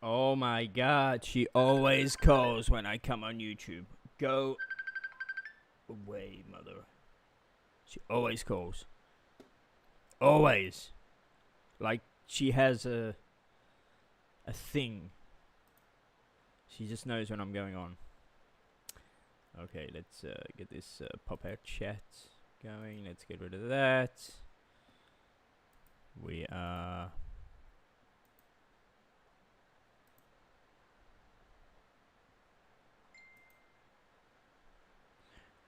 Oh my god, she always calls when I come on YouTube. Go away, mother. She always calls. Always. Like she has a thing. She just knows when I'm going on. Okay, let's get this pop-out chat going. Let's get rid of that. We are...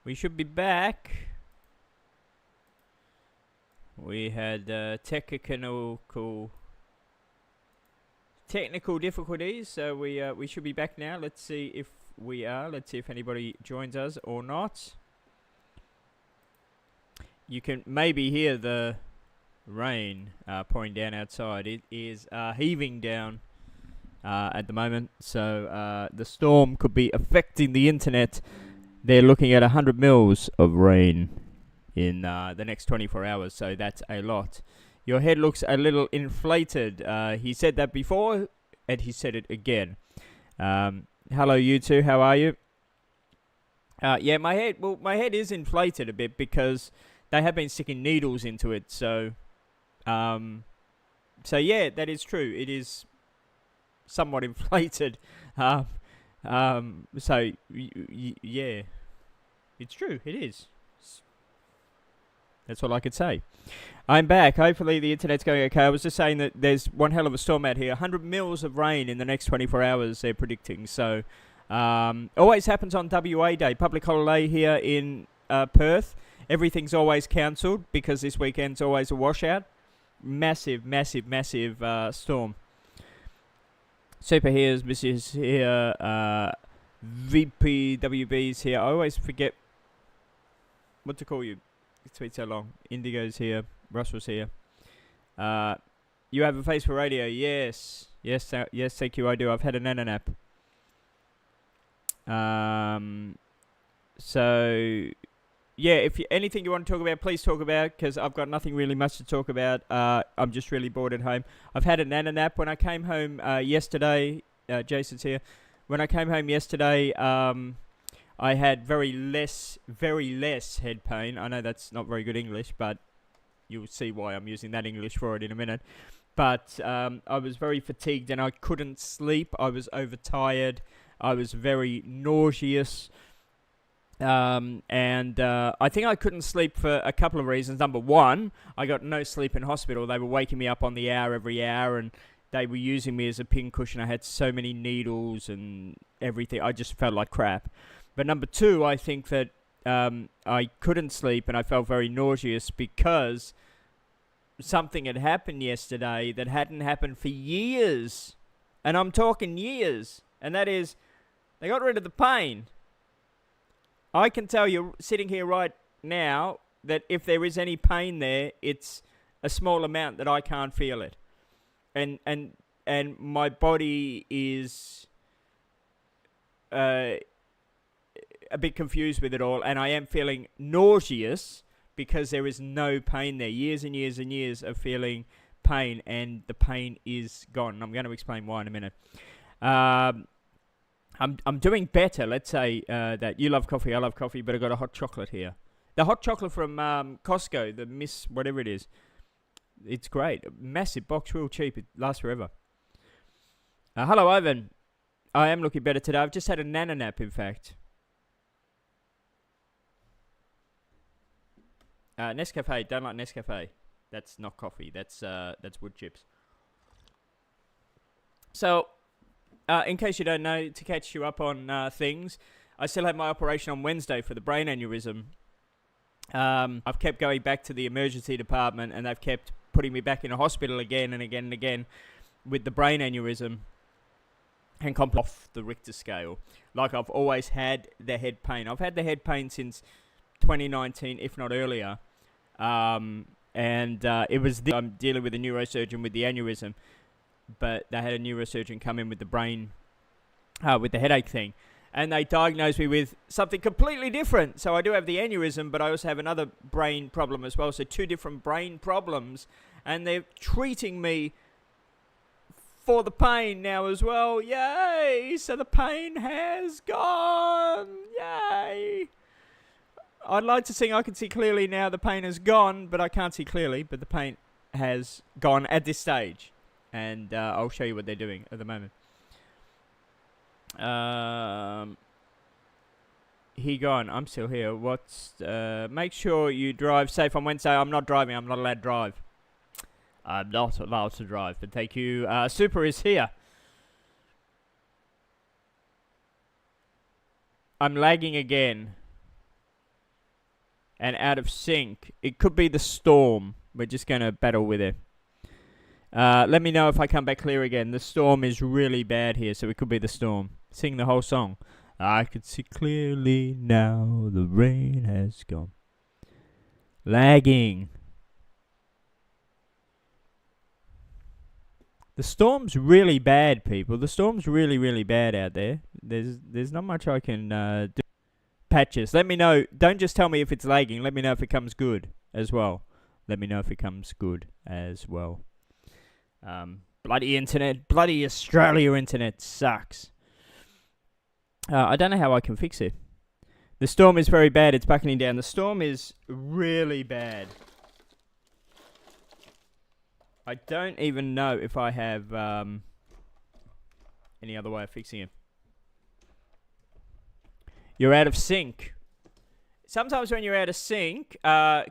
We should be back. We had technical difficulties, so we should be back now. Let's see if we are. Let's see if anybody joins us or not. You can maybe hear the rain pouring down outside. It is heaving down at the moment, so the storm could be affecting the internet. They're looking at 100 mils of rain in the next 24 hours, so that's a lot. Your head looks a little inflated. He said that before, and he said it again. Hello, you two. How are you? Yeah, my head is inflated a bit because they have been sticking needles into it. So yeah, that is true. It is somewhat inflated. So yeah, it's true. It is. That's all I could say. I'm back. Hopefully the internet's going okay. I was just saying that there's one hell of a storm out here. 100 mils of rain in the next 24 hours, they're predicting. So, always happens on WA Day, public holiday here in Perth. Everything's always cancelled because this weekend's always a washout. Massive storm. Super here's Mrs. here. VPWB's here. I always forget what to call you. It's been so long. Indigo's here. Russell's here. You have a face for radio. Yes. Yes, thank you, I do. I've had a nana nap. So, yeah, if anything you want to talk about, please talk about, because I've got nothing really much to talk about. I'm just really bored at home. I've had a nana nap. When I came home yesterday, Jason's here. When I came home yesterday, I had very less head pain. I know that's not very good English, but you'll see why I'm using that English for it in a minute. But I was very fatigued and I couldn't sleep. I was overtired. I was very nauseous. And I think I couldn't sleep for a couple of reasons. Number one, I got no sleep in hospital. They were waking me up on the hour every hour, and they were using me as a pincushion. I had so many needles and everything. I just felt like crap. But number two, I think that I couldn't sleep and I felt very nauseous because something had happened yesterday that hadn't happened for years. And I'm talking years. And that is, they got rid of the pain. I can tell you, sitting here right now, that if there is any pain there, it's a small amount that I can't feel it. And my body is... a bit confused with it all, and I am feeling nauseous because there is no pain there. Years and years and years of feeling pain, and the pain is gone. I'm going to explain why in a minute. I'm doing better. Let's say that you love coffee, I love coffee, but I got a hot chocolate here. The hot chocolate from Costco, the Miss whatever it is. It's great. A massive box, real cheap. It lasts forever. Hello, Ivan. I am looking better today. I've just had a nana nap, in fact. Nescafe, don't like Nescafe. That's not coffee. That's wood chips. So, in case you don't know, to catch you up on things, I still had my operation on Wednesday for the brain aneurysm. I've kept going back to the emergency department, and they've kept putting me back in a hospital again and again and again with the brain aneurysm and off the Richter scale. Like I've always had the head pain. I've had the head pain since 2019, if not earlier. It was I'm dealing with a neurosurgeon with the aneurysm, but they had a neurosurgeon come in with the brain, with the headache thing, and they diagnosed me with something completely different. So I do have the aneurysm, but I also have another brain problem as well. So two different brain problems, and they're treating me for the pain now as well. Yay! So the pain has gone. Yay! I'd like to sing I Can See Clearly Now. The pain has gone, but I can't see clearly. But the pain has gone at this stage. And I'll show you what they're doing at the moment. He gone. I'm still here. Make sure you drive safe on Wednesday. I'm not driving. I'm not allowed to drive. I'm not allowed to drive. But thank you. Super is here. I'm lagging again. And out of sync. It could be the storm. We're just going to battle with it. Let me know if I come back clear again. The storm is really bad here, so it could be the storm. Sing the whole song. I can see clearly now, the rain has gone. Lagging. The storm's really bad, people. The storm's really, really bad out there. There's not much I can do. Patches. Let me know. Don't just tell me if it's lagging. Let me know if it comes good as well. Let me know if it comes good as well. Bloody internet. Bloody Australia internet sucks. I don't know how I can fix it. The storm is very bad. It's bucketing down. The storm is really bad. I don't even know if I have any other way of fixing it. You're out of sync. Sometimes when you're out of sync,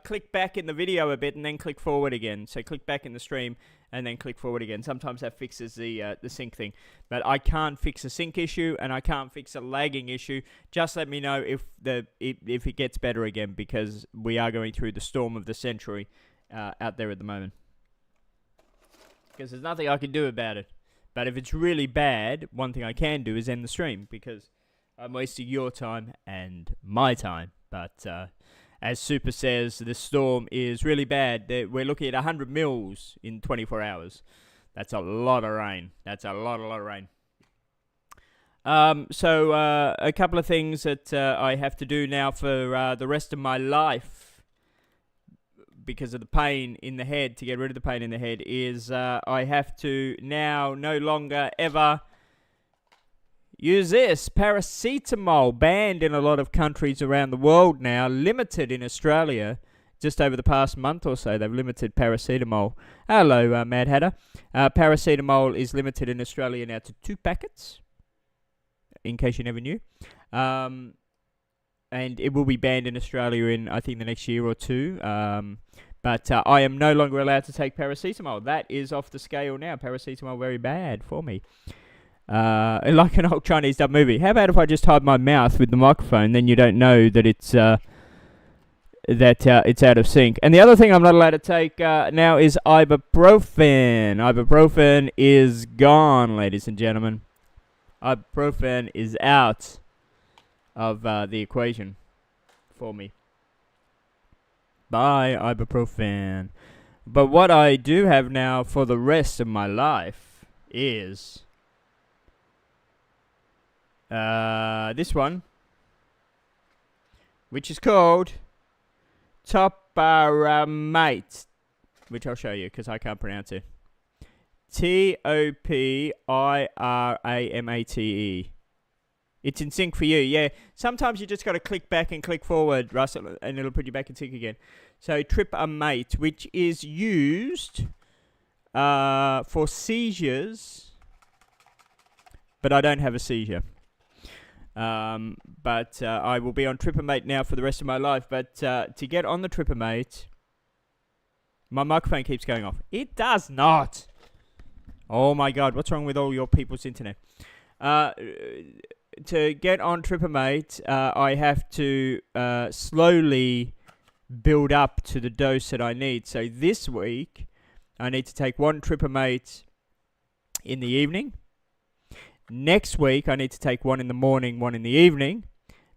click back in the video a bit and then click forward again. So click back in the stream and then click forward again. Sometimes that fixes the sync thing. But I can't fix a sync issue and I can't fix a lagging issue. Just let me know if it gets better again, because we are going through the storm of the century out there at the moment. Because there's nothing I can do about it. But if it's really bad, one thing I can do is end the stream, because I'm wasting your time and my time. But as Super says, the storm is really bad. We're looking at 100 mils in 24 hours. That's a lot of rain. That's a lot of rain. So a couple of things that I have to do now for the rest of my life, because of the pain in the head, to get rid of the pain in the head, is I have to now no longer ever use this. Paracetamol, banned in a lot of countries around the world now, limited in Australia. Just over the past month or so, they've limited paracetamol. Hello, Mad Hatter. Paracetamol is limited in Australia now to 2 packets, in case you never knew. And it will be banned in Australia in, I think, the next year or 2. But I am no longer allowed to take paracetamol. That is off the scale now. Paracetamol, very bad for me. Like an old Chinese dub movie. How about if I just hide my mouth with the microphone, then you don't know that it's it's out of sync. And the other thing I'm not allowed to take now is ibuprofen. Ibuprofen is gone, ladies and gentlemen. Ibuprofen is out of the equation for me. Bye, ibuprofen. But what I do have now for the rest of my life is this one, which is called Topiramate, which I'll show you because I can't pronounce it. Topiramate. It's in sync for you, yeah. Sometimes you just got to click back and click forward, Russell, and it'll put you back in sync again. So Topiramate, which is used for seizures, but I don't have a seizure. But I will be on Topiramate now for the rest of my life. But to get on the Topiramate, my microphone keeps going off. It does not. Oh my God, what's wrong with all your people's internet? To get on Topiramate, I have to slowly build up to the dose that I need. So this week, I need to take 1 Topiramate in the evening. Next week, I need to take 1 in the morning, 1 in the evening.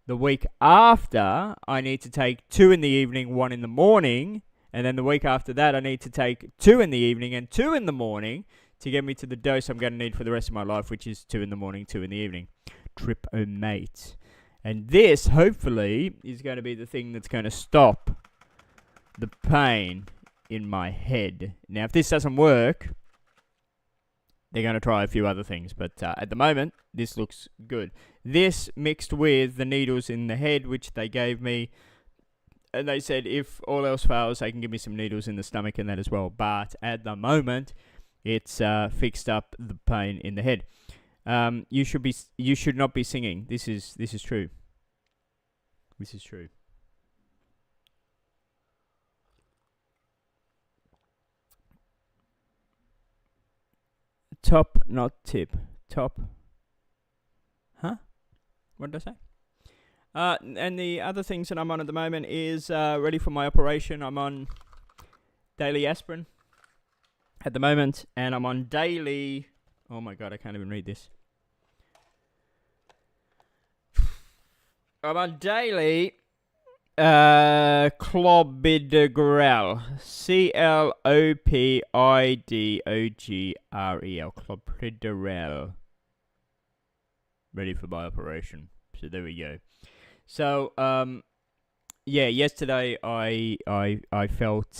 The week after, I need to take 2 in the evening, 1 in the morning. And then the week after that, I need to take 2 in the evening and 2 in the morning to get me to the dose I'm going to need for the rest of my life, which is 2 in the morning, 2 in the evening. Topiramate. And this, hopefully, is going to be the thing that's going to stop the pain in my head. Now, if this doesn't work, they're going to try a few other things. But at the moment, this looks good. This mixed with the needles in the head, which they gave me. And they said if all else fails, they can give me some needles in the stomach and that as well. But at the moment, it's fixed up the pain in the head. You should not be singing. This is true. This is true. Top, not tip. Top. Huh? What did I say? And the other things that I'm on at the moment is ready for my operation. I'm on daily aspirin at the moment, and I'm on daily... Oh my god, I can't even read this. I'm on daily clopidogrel. Clopidogrel. Clopidogrel. Ready for my operation. So there we go. So yeah, yesterday I felt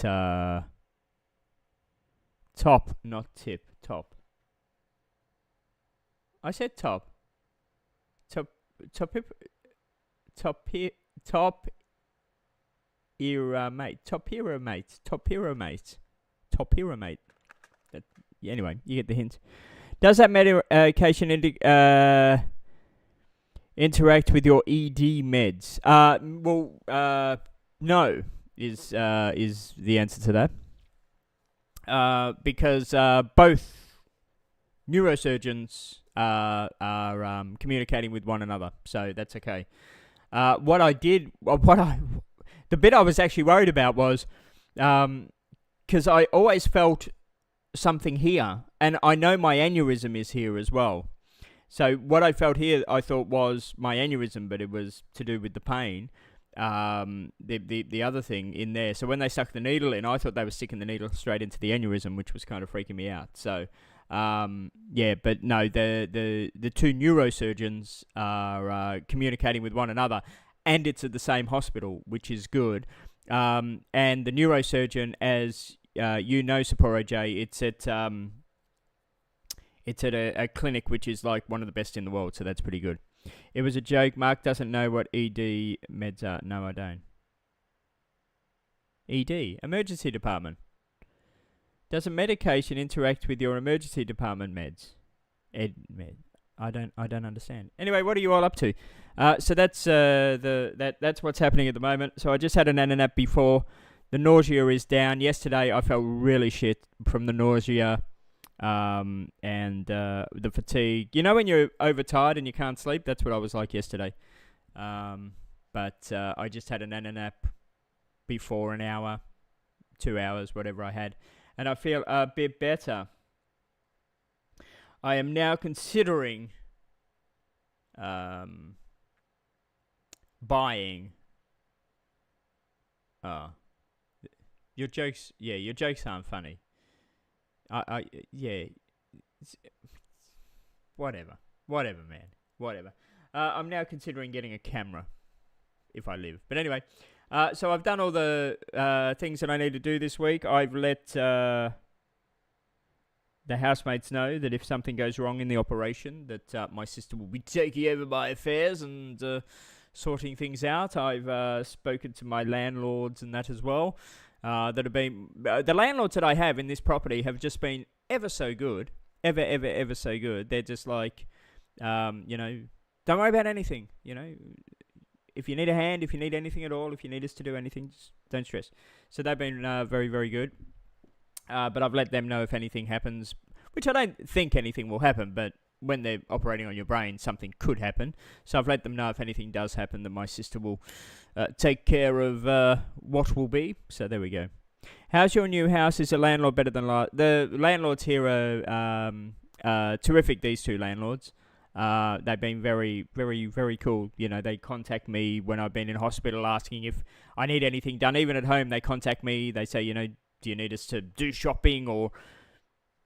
top, not tip. Top. I said top. Top era mate. Anyway, you get the hint. Does that medication interact with your ED meds? No is the answer to that. Because both neurosurgeons are communicating with one another, so that's okay. The bit I was actually worried about was, because I always felt something here, and I know my aneurysm is here as well. So what I felt here, I thought was my aneurysm, but it was to do with the pain. The other thing in there. So when they stuck the needle in, I thought they were sticking the needle straight into the aneurysm, which was kind of freaking me out. So yeah, but no, the two neurosurgeons are communicating with one another, and it's at the same hospital, which is good. And the neurosurgeon, as you know, Sapporo J, it's at a clinic which is like one of the best in the world, so that's pretty good. It was a joke. Mark doesn't know what ED meds are. No, I don't. ED, emergency department. Does a medication interact with your emergency department meds? Med. I don't understand. Anyway, what are you all up to? So that's that's what's happening at the moment. So I just had an ananap before. The nausea is down. Yesterday I felt really shit from the nausea. And the fatigue. You know when you're overtired and you can't sleep? That's what I was like yesterday. But I just had an ananap before an hour, 2 hours, whatever I had. And I feel a bit better. I am now considering buying... Your jokes aren't funny. Yeah, whatever, man, whatever. I'm now considering getting a camera if I live. But anyway, so I've done all the things that I need to do this week. I've let the housemates know that if something goes wrong in the operation, that my sister will be taking over my affairs and sorting things out. I've spoken to my landlords and that as well. That have been the landlords that I have in this property have just been ever so good, ever so good. They're just like, don't worry about anything. If you need a hand, if you need anything at all, if you need us to do anything, just don't stress. So they've been very, very good. But I've let them know if anything happens, which I don't think anything will happen, but when they're operating on your brain, something could happen. So I've let them know if anything does happen, that my sister will take care of what will be. So there we go. How's your new house? Is the landlord better than the landlords here are terrific, these two landlords. They've been very, very, very cool. They contact me when I've been in hospital asking if I need anything done. Even at home, they contact me. They say, do you need us to do shopping or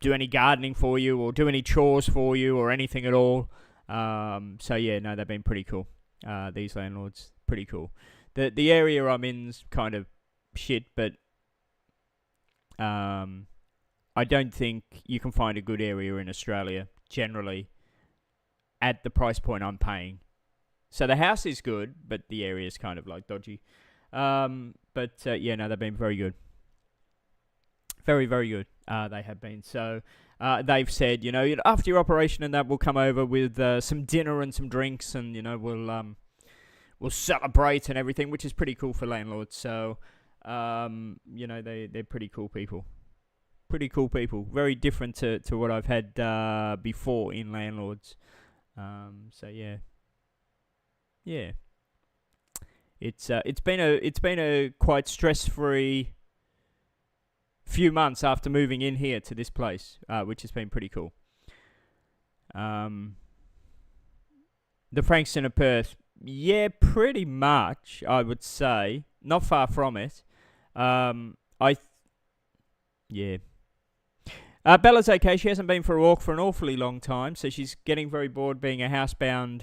do any gardening for you or do any chores for you or anything at all? So yeah, no, they've been pretty cool. These landlords, pretty cool. The area I'm in's kind of shit, but I I don't think you can find a good area in Australia generally at the price point I'm paying. So the house is good, but the area is kind of like dodgy. Yeah, no, they've been very good. Very, very good. They have been. So they've said, after your operation and that, we'll come over with some dinner and some drinks, and we'll celebrate and everything, which is pretty cool for landlords. So they're pretty cool people. Pretty cool people. Very different to what I've had before in landlords. Yeah. It's been a quite stress-free few months after moving in here to this place, which has been pretty cool. The Frankston of Perth, yeah, pretty much, I would say. Not far from it. Yeah. Bella's okay. She hasn't been for a walk for an awfully long time, so she's getting very bored being a housebound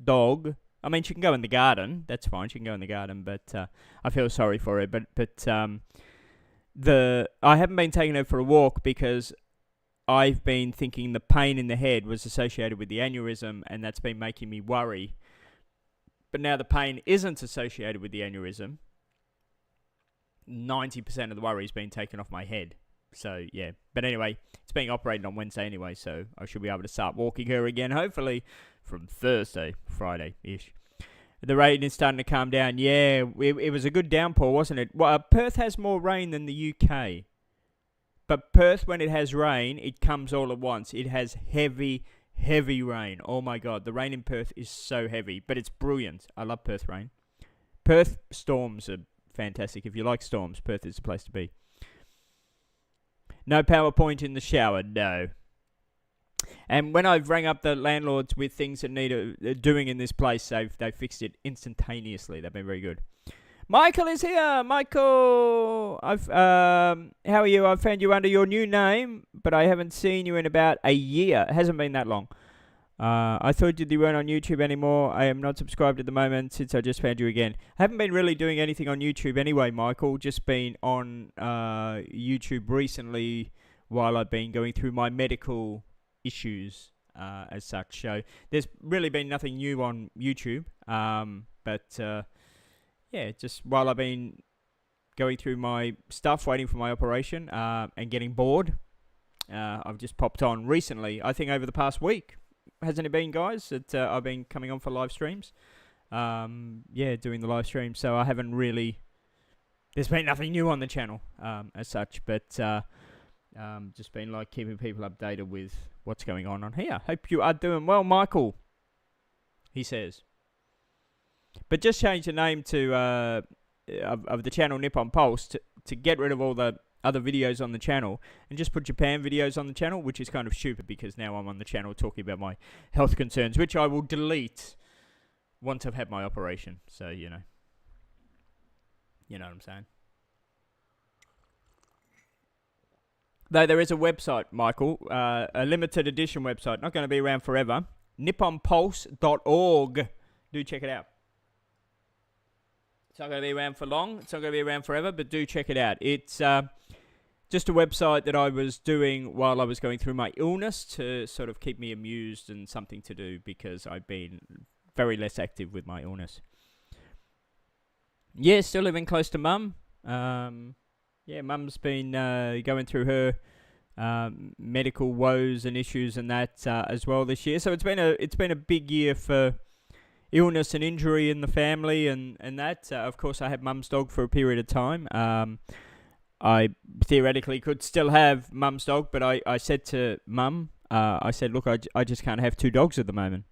dog. I mean, she can go in the garden. That's fine. She can go in the garden, but I feel sorry for her. But I haven't been taking her for a walk because I've been thinking the pain in the head was associated with the aneurysm, and that's been making me worry. But now the pain isn't associated with the aneurysm. 90% of the worry's been taken off my head. So, yeah. But anyway, it's being operated on Wednesday anyway, so I should be able to start walking her again, hopefully, from Thursday, Friday-ish. The rain is starting to calm down. Yeah, it was a good downpour, wasn't it? Well, Perth has more rain than the UK. But Perth, when it has rain, it comes all at once. It has heavy, heavy rain. Oh, my God. The rain in Perth is so heavy, but it's brilliant. I love Perth rain. Perth storms are fantastic. If you like storms, Perth is the place to be. No PowerPoint in the shower, no. And when I've rang up the landlords with things that need doing in this place, they've fixed it instantaneously. They've been very good. Michael is here. Michael, how are you? I've found you under your new name, but I haven't seen you in about a year. It hasn't been that long. I thought you weren't on YouTube anymore. I am not subscribed at the moment since I just found you again. I haven't been really doing anything on YouTube anyway, Michael. Just been on YouTube recently while I've been going through my medical issues as such. So there's really been nothing new on YouTube. Just while I've been going through my stuff, waiting for my operation and getting bored, I've just popped on recently, I think over the past week. Hasn't it been, guys, that I've been coming on for live streams? Doing the live streams. So I haven't really... There's been nothing new on the channel as such. But just been like keeping people updated with what's going on here. Hope you are doing well, Michael. He says. But just change the name to of the channel Nippon Pulse to get rid of all the other videos on the channel and just put Japan videos on the channel, which is kind of stupid because now I'm on the channel talking about my health concerns, which I will delete once I've had my operation. So, you know what I'm saying. Though there is a website, Michael, a limited edition website, not going to be around forever, nipponpulse.org. Do check it out. It's not going to be around for long. It's not going to be around forever, but do check it out. It's just a website that I was doing while I was going through my illness to sort of keep me amused and something to do because I've been very less active with my illness. Yeah, still living close to Mum. Mum's been going through her medical woes and issues and that as well this year. So it's been a big year for illness and injury in the family and that. Of course, I had Mum's dog for a period of time. I theoretically could still have Mum's dog, but I said to Mum, I said, look, I just can't have two dogs at the moment.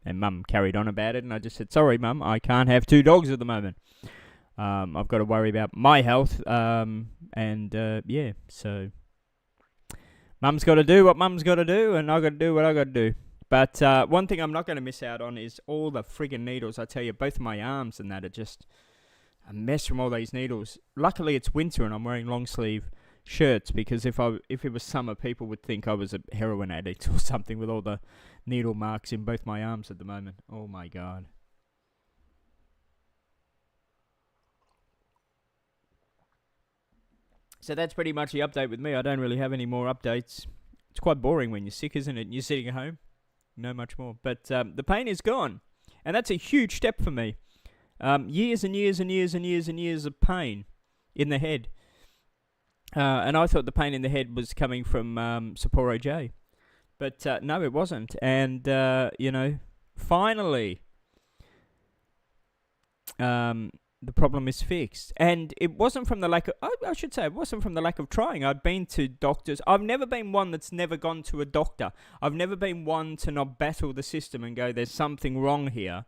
And Mum carried on about it, and I just said, sorry, Mum, I can't have two dogs at the moment. I've got to worry about my health, so Mum's got to do what Mum's got to do, and I've got to do what I've got to do. But one thing I'm not going to miss out on is all the friggin' needles. I tell you, both my arms and that are just a mess from all these needles. Luckily, it's winter and I'm wearing long sleeve shirts because if it was summer, people would think I was a heroin addict or something with all the needle marks in both my arms at the moment. Oh my God. So that's pretty much the update with me. I don't really have any more updates. It's quite boring when you're sick, isn't it? And you're sitting at home. No much more. But the pain is gone. And that's a huge step for me. Years and years and years and years and years of pain in the head. And I thought the pain in the head was coming from Sapporo J. But no, it wasn't. And, finally, the problem is fixed. And it wasn't from the lack of, I should say, it wasn't from the lack of trying. I'd been to doctors. I've never been one that's never gone to a doctor. I've never been one to not battle the system and go, there's something wrong here.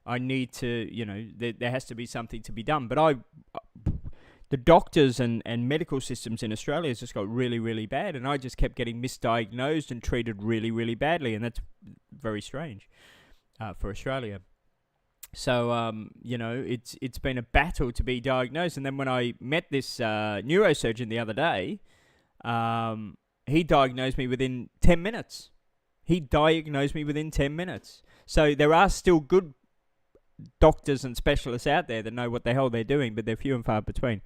I need to, there has to be something to be done. But the doctors and medical systems in Australia has just got really, really bad. And I just kept getting misdiagnosed and treated really, really badly. And that's very strange for Australia. So, it's been a battle to be diagnosed. And then when I met this neurosurgeon the other day, he diagnosed me within 10 minutes. So there are still good doctors and specialists out there that know what the hell they're doing, but they're few and far between.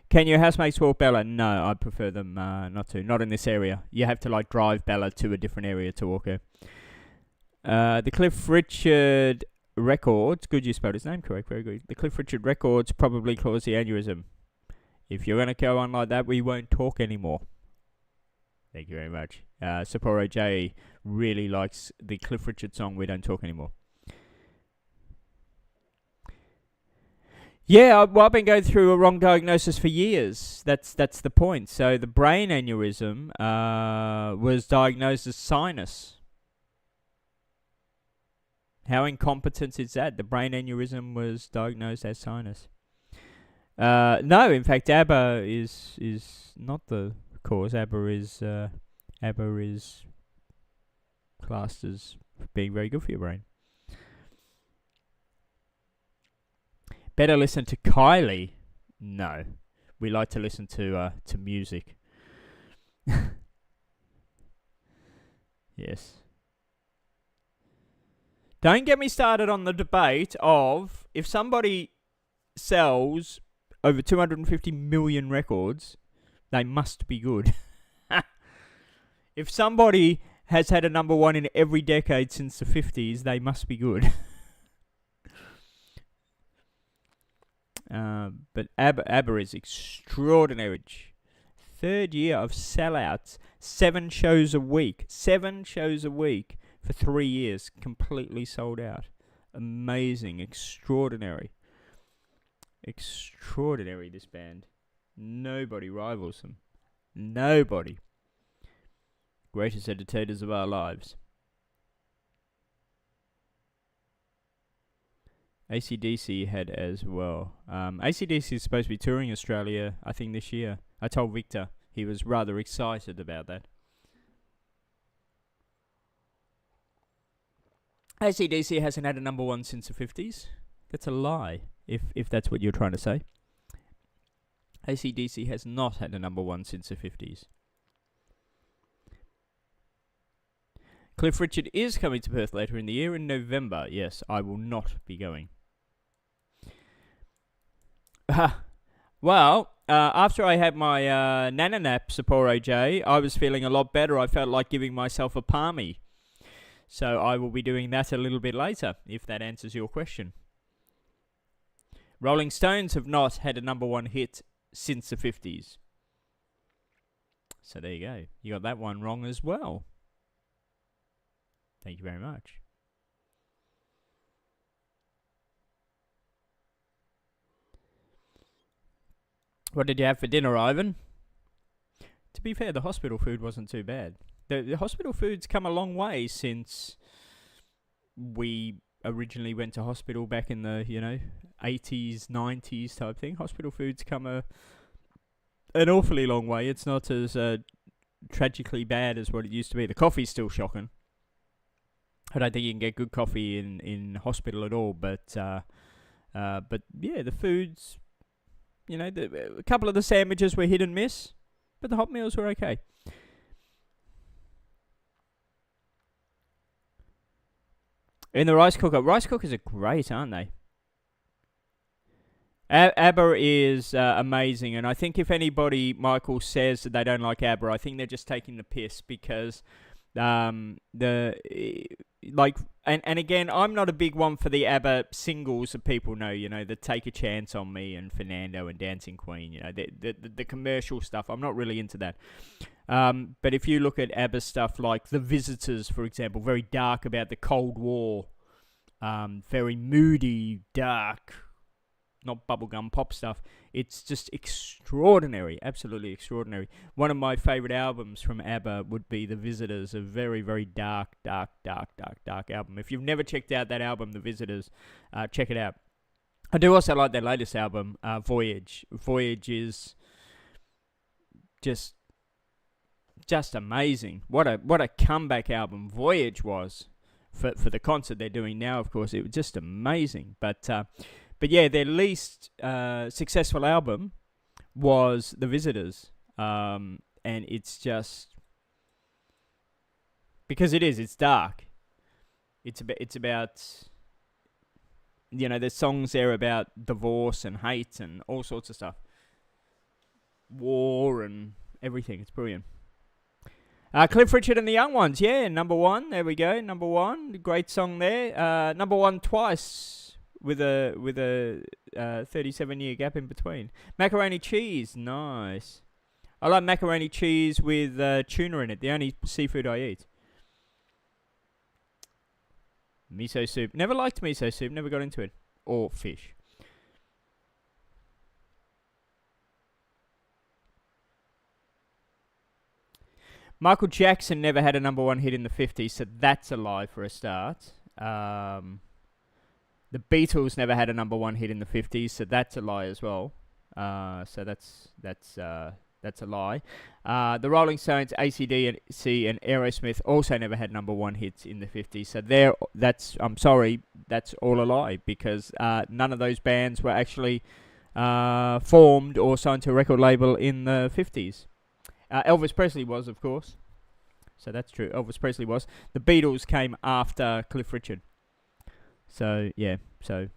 Can your housemates walk Bella? No, I prefer them not to. Not in this area. You have to drive Bella to a different area to walk her. The Cliff Richard Records, good, you spelled his name correct, very good. The Cliff Richard Records probably cause the aneurysm. If you're going to go on like that, we won't talk anymore. Thank you very much. Sapporo J really likes the Cliff Richard song, We Don't Talk Anymore. Yeah, I've been going through a wrong diagnosis for years. That's the point. So the brain aneurysm was diagnosed as sinus. How incompetent is that? The brain aneurysm was diagnosed as sinus. No, in fact, ABBA is not the cause. ABBA is classed as being very good for your brain. Better listen to Kylie. No, we like to listen to music. Yes. Don't get me started on the debate of if somebody sells over 250 million records, they must be good. If somebody has had a number one in every decade since the 50s, they must be good. But ABBA is extraordinary. Third year of sellouts, 7 shows a week. 7 shows a week. For 3 years, completely sold out. Amazing, extraordinary. Extraordinary, this band. Nobody rivals them. Nobody. Greatest entertainers of our lives. AC/DC had as well. AC/DC is supposed to be touring Australia, I think, this year. I told Victor. He was rather excited about that. AC/DC hasn't had a number one since the 50s. That's a lie, if that's what you're trying to say. AC/DC has not had a number one since the 50s. Cliff Richard is coming to Perth later in the year, in November. Yes, I will not be going. Well, after I had my Nana Nap Sapporo J, I was feeling a lot better. I felt like giving myself a palmy. So I will be doing that a little bit later, if that answers your question. Rolling Stones have not had a number one hit since the 50s. So there you go. You got that one wrong as well. Thank you very much. What did you have for dinner, Ivan? To be fair, the hospital food wasn't too bad. The hospital food's come a long way since we originally went to hospital back in the, 80s, 90s type thing. Hospital food's come an awfully long way. It's not as tragically bad as what it used to be. The coffee's still shocking. I don't think you can get good coffee in hospital at all, but yeah, the food's, a couple of the sandwiches were hit and miss, but the hot meals were okay. In the rice cookers are great, aren't they? ABBA is amazing, and I think if anybody, Michael, says that they don't like ABBA, I think they're just taking the piss because the like and again, I'm not a big one for the ABBA singles that people know, the Take a Chance on Me and Fernando and Dancing Queen, the commercial stuff. I'm not really into that. But if you look at ABBA stuff like The Visitors, for example, very dark about the Cold War, very moody, dark, not bubblegum pop stuff. It's just extraordinary, absolutely extraordinary. One of my favourite albums from ABBA would be The Visitors, a very, very dark album. If you've never checked out that album, The Visitors, check it out. I do also like their latest album, Voyage. Voyage is just amazing. What a comeback album Voyage was for the concert they're doing now. Of course, it was just amazing. But yeah, their least successful album was The Visitors, and it's just because it's dark. It's about there's songs there about divorce and hate and all sorts of stuff, war and everything. It's brilliant. Cliff Richard and the Young Ones, yeah, number one. There we go, number one. Great song there. Number one twice with a 37-year gap in between. Macaroni cheese, nice. I like macaroni cheese with tuna in it. The only seafood I eat. Miso soup. Never liked miso soup. Never got into it. Or fish. Michael Jackson never had a number one hit in the 50s, so that's a lie for a start. The Beatles never had a number one hit in the 50s, so that's a lie as well. So that's a lie. The Rolling Stones, AC/DC, and Aerosmith also never had number one hits in the 50s. So I'm sorry, that's all a lie because none of those bands were actually formed or signed to a record label in the 50s. Elvis Presley was, of course. So that's true. Elvis Presley was. The Beatles came after Cliff Richard. So yeah. So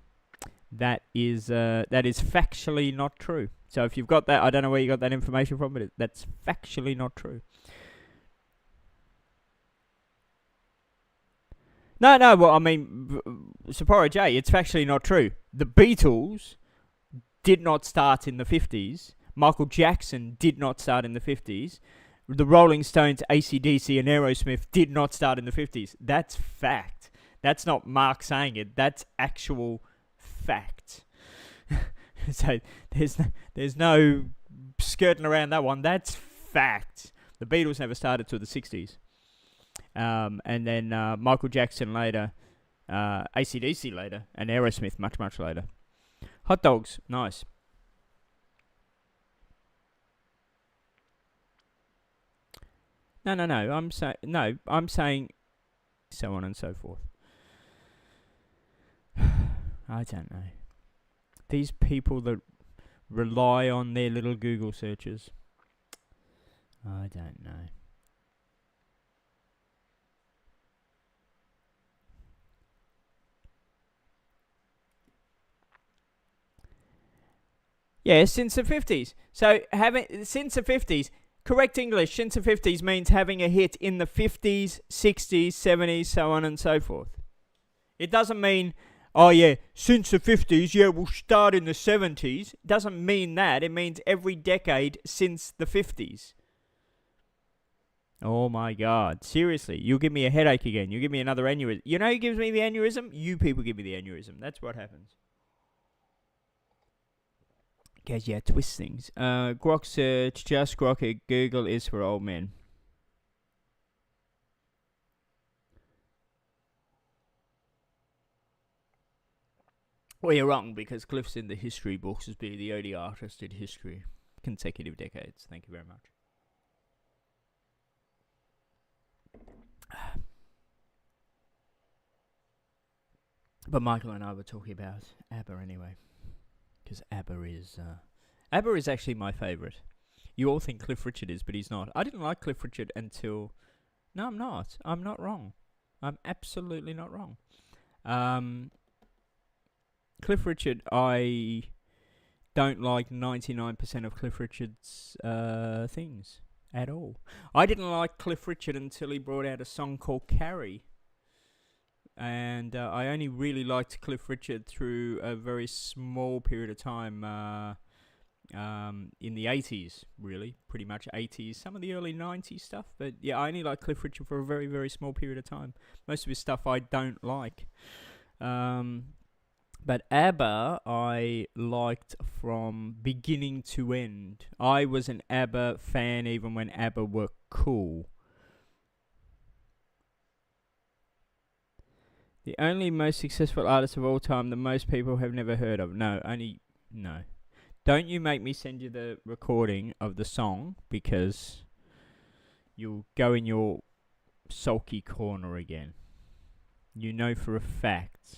that is factually not true. So if you've got that, I don't know where you got that information from, but that's factually not true. No. Well, I mean, Sapporo J, it's factually not true. The Beatles did not start in the 50s. Michael Jackson did not start in the 50s. The Rolling Stones, AC/DC, and Aerosmith did not start in the 50s. That's fact. That's not Mark saying it. That's actual fact. So there's no skirting around that one. That's fact. The Beatles never started till the 60s. And then Michael Jackson later, AC/DC later, and Aerosmith much, much later. Hot dogs, nice. No. I'm saying so on and so forth. I don't know. These people that rely on their little Google searches. I don't know. Yeah, since the 50s. So since the 50s. Correct English, since the 50s means having a hit in the 50s, 60s, 70s, so on and so forth. It doesn't mean, oh yeah, since the 50s, yeah, we'll start in the 70s. It doesn't mean that. It means every decade since the 50s. Oh my God, seriously, you'll give me a headache again. You'll give me another aneurysm. You know who gives me the aneurysm? You people give me the aneurysm. That's what happens. Guys, yeah, twist things. Grok search, just Grok it. Google is for old men. Well, you're wrong because Cliff's in the history books as being the only artist in history. Consecutive decades. Thank you very much. But Michael and I were talking about ABBA anyway. Because ABBA is actually my favourite. You all think Cliff Richard is, but he's not. I didn't like Cliff Richard until... No, I'm not. I'm not wrong. I'm absolutely not wrong. Cliff Richard, I don't like 99% of Cliff Richard's things at all. I didn't like Cliff Richard until he brought out a song called Carrie. And I only really liked Cliff Richard through a very small period of time in the 80s, really, pretty much 80s, some of the early 90s stuff. But yeah, I only liked Cliff Richard for a very, very small period of time. Most of his stuff I don't like. But ABBA I liked from beginning to end. I was an ABBA fan even when ABBA were cool. The only most successful artist of all time that most people have never heard of. No. Don't you make me send you the recording of the song, because you'll go in your sulky corner again. You know for a fact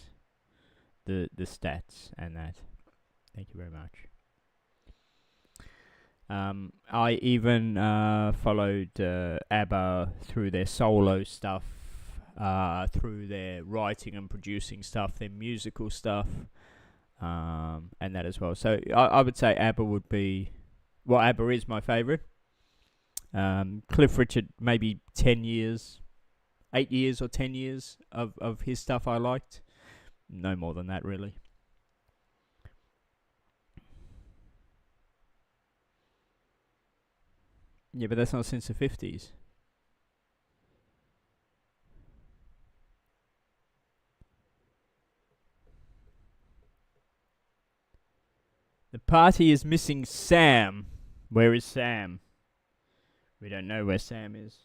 the stats and that. Thank you very much. I even followed ABBA through their solo stuff, through their writing and producing stuff, their musical stuff, and that as well. So I would say ABBA would be, well, ABBA is my favourite. Cliff Richard, maybe 10 years, 8 years or 10 years of his stuff I liked. No more than that, really. Yeah, but that's not since the 50s. The party is missing Sam. Where is Sam? We don't know where Sam is.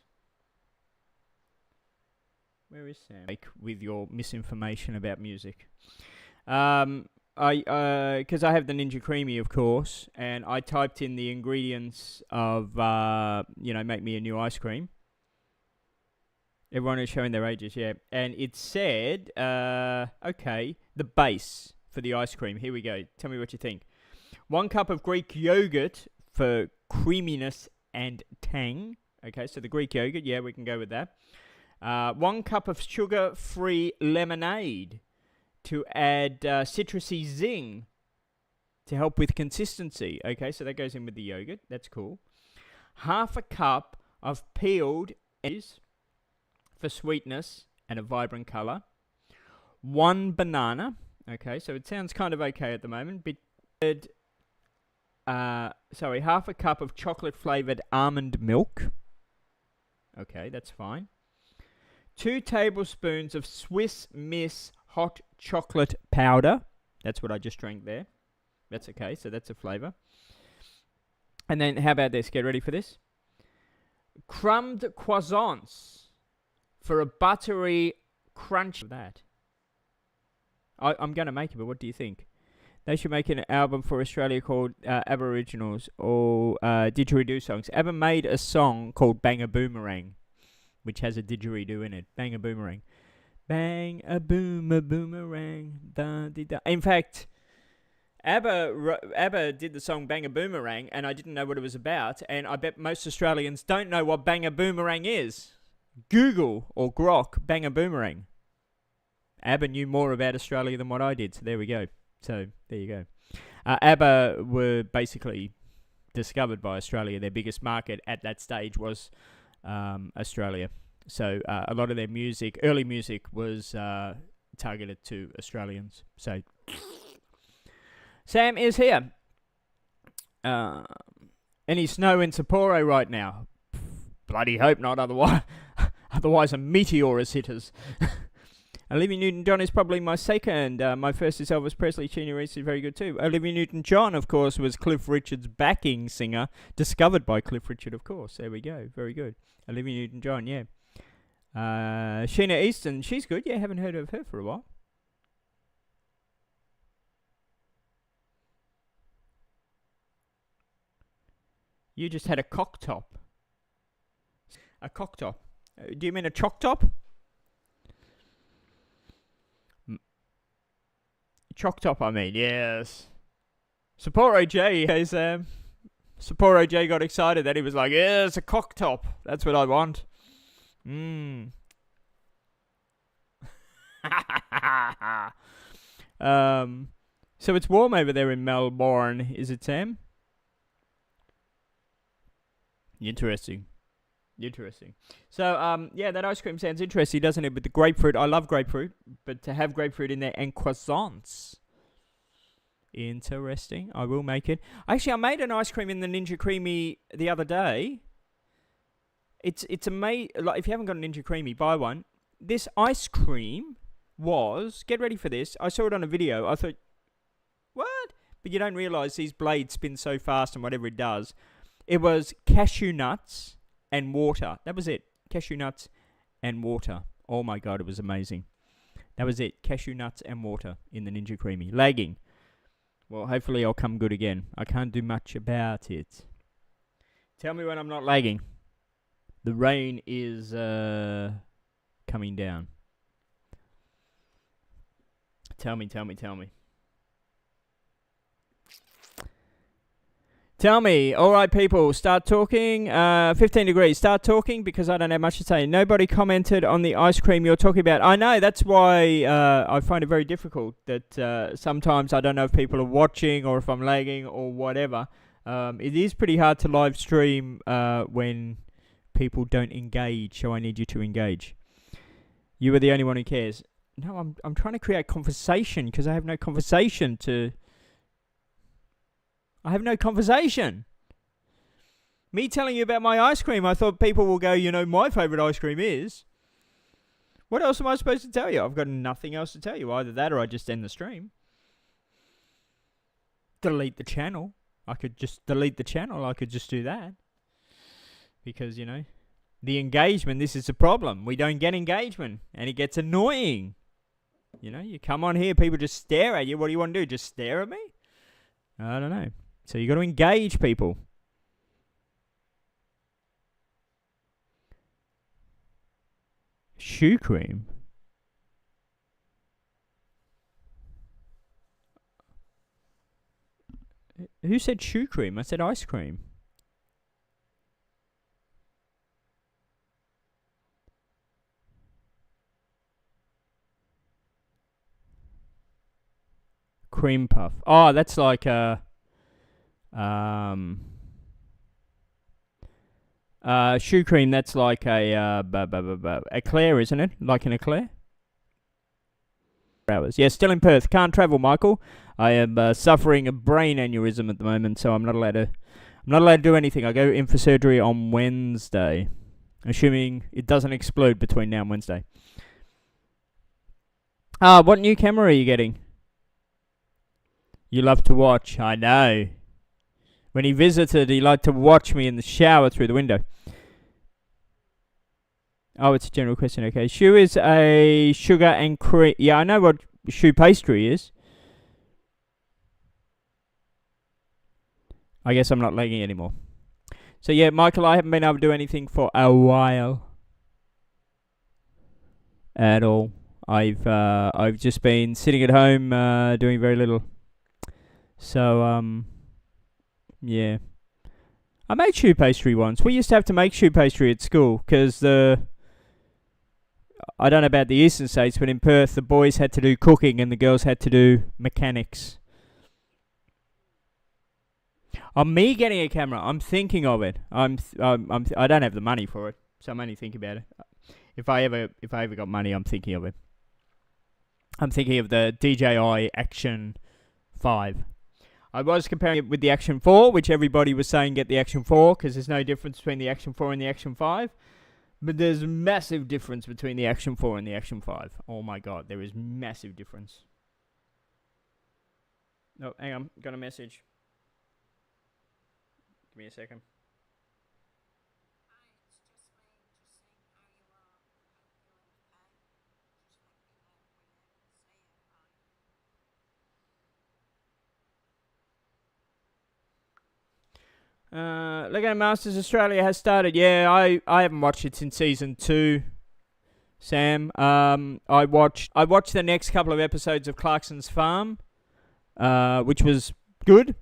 Where is Sam? Like, with your misinformation about music. Because I have the Ninja Creamy, of course, and I typed in the ingredients of, make me a new ice cream. Everyone is showing their ages, yeah. And it said, the base for the ice cream. Here we go. Tell me what you think. 1 cup of Greek yogurt for creaminess and tang. Okay, so the Greek yogurt, yeah, we can go with that. 1 cup of sugar-free lemonade to add citrusy zing to help with consistency. Okay, so that goes in with the yogurt. That's cool. 1/2 cup of peeled eggs for sweetness and a vibrant colour. 1 banana. Okay, so it sounds kind of okay at the moment. 1/2 cup of chocolate-flavoured almond milk. Okay, that's fine. 2 tablespoons of Swiss Miss hot chocolate powder. That's what I just drank there. That's okay, so that's a flavour. And then, how about this? Get ready for this. Crumbed croissants for a buttery crunch of that. I'm going to make it, but what do you think? They should make an album for Australia called ABBA Originals or Didgeridoo songs. ABBA made a song called Bang a Boomerang, which has a didgeridoo in it. Bang a boomerang. Bang a boomerang. Da, di, da. In fact, ABBA did the song Bang a Boomerang, and I didn't know what it was about, and I bet most Australians don't know what Bang a Boomerang is. Google or Grok Bang a Boomerang. ABBA knew more about Australia than what I did, so there we go. So, there you go. ABBA were basically discovered by Australia. Their biggest market at that stage was Australia. So, a lot of their music, early music, was targeted to Australians. So, Sam is here. Any snow in Sapporo right now? Bloody hope not, otherwise a meteor has hit us. Olivia Newton-John is probably my second. My first is Elvis Presley. Chino Reese is very good too. Olivia Newton-John, of course, was Cliff Richard's backing singer, discovered by Cliff Richard, of course. There we go. Very good. Olivia Newton-John, yeah. Sheena Easton, she's good. Yeah, haven't heard of her for a while. You just had a cock top. A cock top. Do you mean a choc top? Choc top, I mean, yes. Sapporo J has, Sapporo J got excited that he was like, yeah, it's a cock top. That's what I want. So it's warm over there in Melbourne, is it, Sam? Interesting. So, yeah, that ice cream sounds interesting, doesn't it? With the grapefruit, I love grapefruit, but to have grapefruit in there and croissants, interesting. I will make it. Actually, I made an ice cream in the Ninja Creamy the other day. It's amazing. Like, if you haven't got a Ninja Creamy, buy one. This ice cream was, get ready for this. I saw it on a video. I thought, what? But you don't realise these blades spin so fast and whatever it does. It was cashew nuts and water. That was it. Cashew nuts and water. Oh my God, it was amazing. That was it. Cashew nuts and water in the Ninja Creamy. Lagging. Well, hopefully I'll come good again. I can't do much about it. Tell me when I'm not lagging. The rain is coming down. Tell me. Tell me, all right, people, start talking. 15 degrees, start talking because I don't have much to say. Nobody commented on the ice cream you're talking about. I know, that's why I find it very difficult that sometimes I don't know if people are watching or if I'm lagging or whatever. It is pretty hard to live stream when people don't engage, so I need you to engage. You are the only one who cares. No, I'm trying to create conversation because I have no conversation to... I have no conversation. Me telling you about my ice cream, I thought people will go, you know, my favourite ice cream is... What else am I supposed to tell you? I've got nothing else to tell you. Either that or I just end the stream. Delete the channel. I could just delete the channel. I could just do that. Because, you know, the engagement, this is the problem. We don't get engagement. And it gets annoying. You know, you come on here, people just stare at you. What do you want to do? Just stare at me? I don't know. So you got to engage people. Shoe cream. Who said shoe cream? I said ice cream. Cream puff. Oh, that's like a... shoe cream, that's like a eclair, isn't it? Like an eclair? Hours. Yeah, still in Perth. Can't travel, Michael. I am suffering a brain aneurysm at the moment, so I'm not allowed to do anything. I go in for surgery on Wednesday, assuming it doesn't explode between now and Wednesday. What new camera are you getting? You love to watch. I know. When he visited, he liked to watch me in the shower through the window. Oh, it's a general question. Okay. Choux is a sugar and cream. Yeah, I know what choux pastry is. I guess I'm not lagging anymore. So, yeah, Michael, I haven't been able to do anything for a while. At all. I've just been sitting at home doing very little. So, yeah. I made choux pastry once. We used to have to make choux pastry at school because I don't know about the eastern states, but in Perth, the boys had to do cooking and the girls had to do mechanics. On me getting a camera, I'm thinking of it. I don't have the money for it, so I'm only thinking about it. If I ever got money, I'm thinking of it. I'm thinking of the DJI Action 5. I was comparing it with the Action 4, which everybody was saying get the Action 4 because there's no difference between the Action 4 and the Action 5. But there's massive difference between the Action 4 and the Action 5. Oh my God, there is massive difference. No, hang on, got a message. Give me a second. Lego Masters Australia has started. Yeah, I haven't watched it since season 2. Sam, I watched the next couple of episodes of Clarkson's Farm, which was good.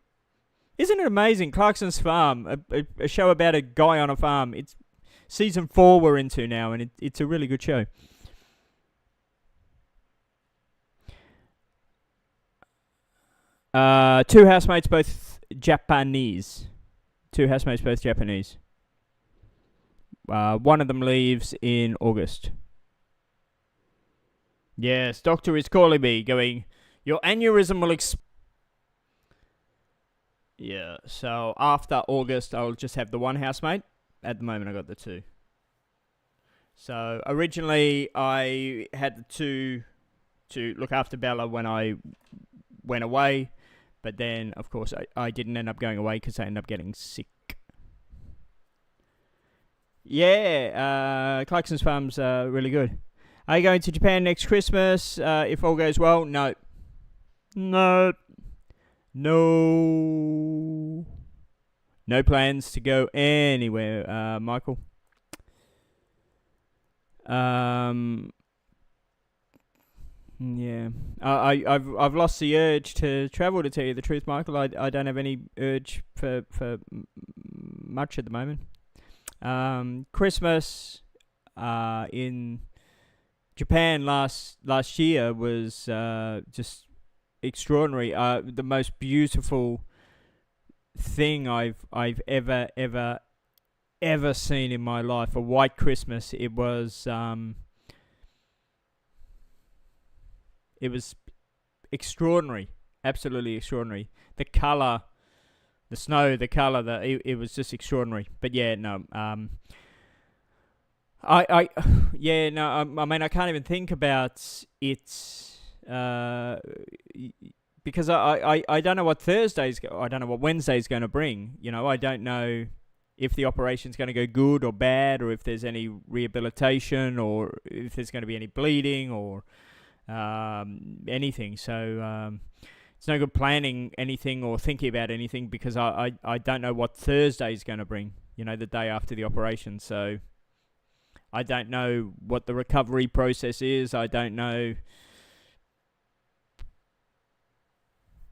Isn't it amazing? Clarkson's Farm, a show about a guy on a farm. It's season 4 we're into now, and it's a really good show. . Two housemates, both Japanese. Two housemates, both Japanese. One of them leaves in August. Yes, doctor is calling me, going, your aneurysm will Yeah, so after August, I'll just have the one housemate. At the moment, I got the two. So originally, I had the two to look after Bella when I went away. But then, of course, I didn't end up going away because I ended up getting sick. Yeah, Clarkson's Farm's really good. Are you going to Japan next Christmas if all goes well? No. No. No. No plans to go anywhere, Michael. Yeah, I've lost the urge to travel. To tell you the truth, Michael, I don't have any urge for much at the moment. Christmas in Japan last year was just extraordinary. The most beautiful thing I've ever seen in my life. A white Christmas. It was extraordinary, absolutely extraordinary. The color, the snow, the color, it was just extraordinary. But yeah, no, I mean, I can't even think about it, because I don't know what I don't know what Wednesday's going to bring. You know, I don't know if the operation's going to go good or bad, or if there's any rehabilitation, or if there's going to be any bleeding, or anything. So it's no good planning anything or thinking about anything, because I don't know what Thursday's going to bring, you know, the day after the operation. So I don't know what the recovery process is. I don't know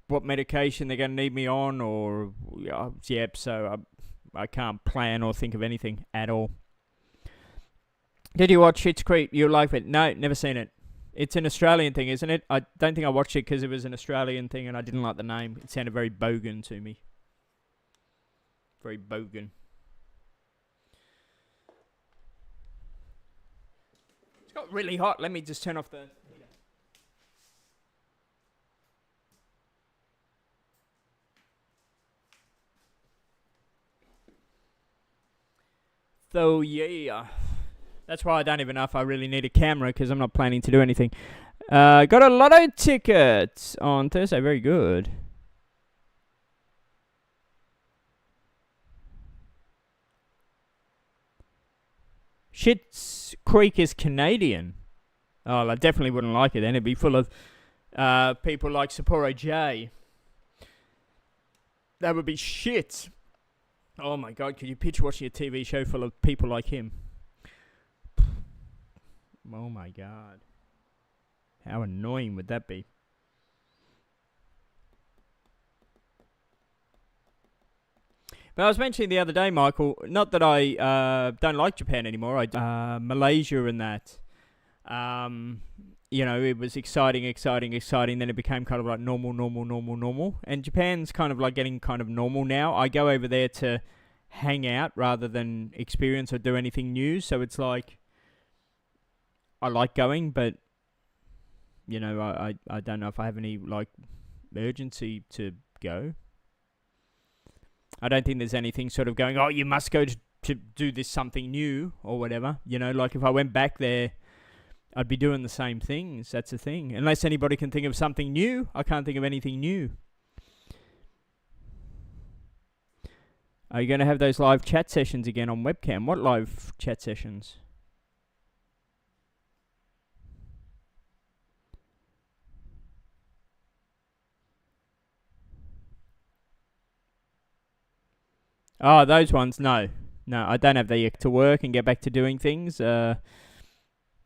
what medication they're going to need me on, or so I can't plan or think of anything at all. Did you watch Schitt's Creek? You like it? No, never seen it. It's an Australian thing, isn't it? I don't think I watched it because it was an Australian thing and I didn't like the name. It sounded very bogan to me. Very bogan. It's got really hot. Let me just turn off the heater. So, yeah. That's why I don't even know if I really need a camera, because I'm not planning to do anything. Got a lotto ticket on Thursday. Very good. Schitt's Creek is Canadian. Oh, I definitely wouldn't like it then. It'd be full of people like Sapporo J. That would be shit. Oh my god, could you picture watching a TV show full of people like him? Oh my god. How annoying would that be? But I was mentioning the other day, Michael, not that I don't like Japan anymore. Malaysia and that. You know, it was exciting. Then it became kind of like normal. And Japan's kind of like getting kind of normal now. I go over there to hang out rather than experience or do anything new. So it's like, I like going, but, you know, I don't know if I have any, like, urgency to go. I don't think there's anything sort of going, oh, you must go to do this something new or whatever. You know, like if I went back there, I'd be doing the same things. That's the thing. Unless anybody can think of something new, I can't think of anything new. Are you going to have those live chat sessions again on webcam? What live chat sessions? Oh, those ones, no. No, I don't have the to work and get back to doing things. There'll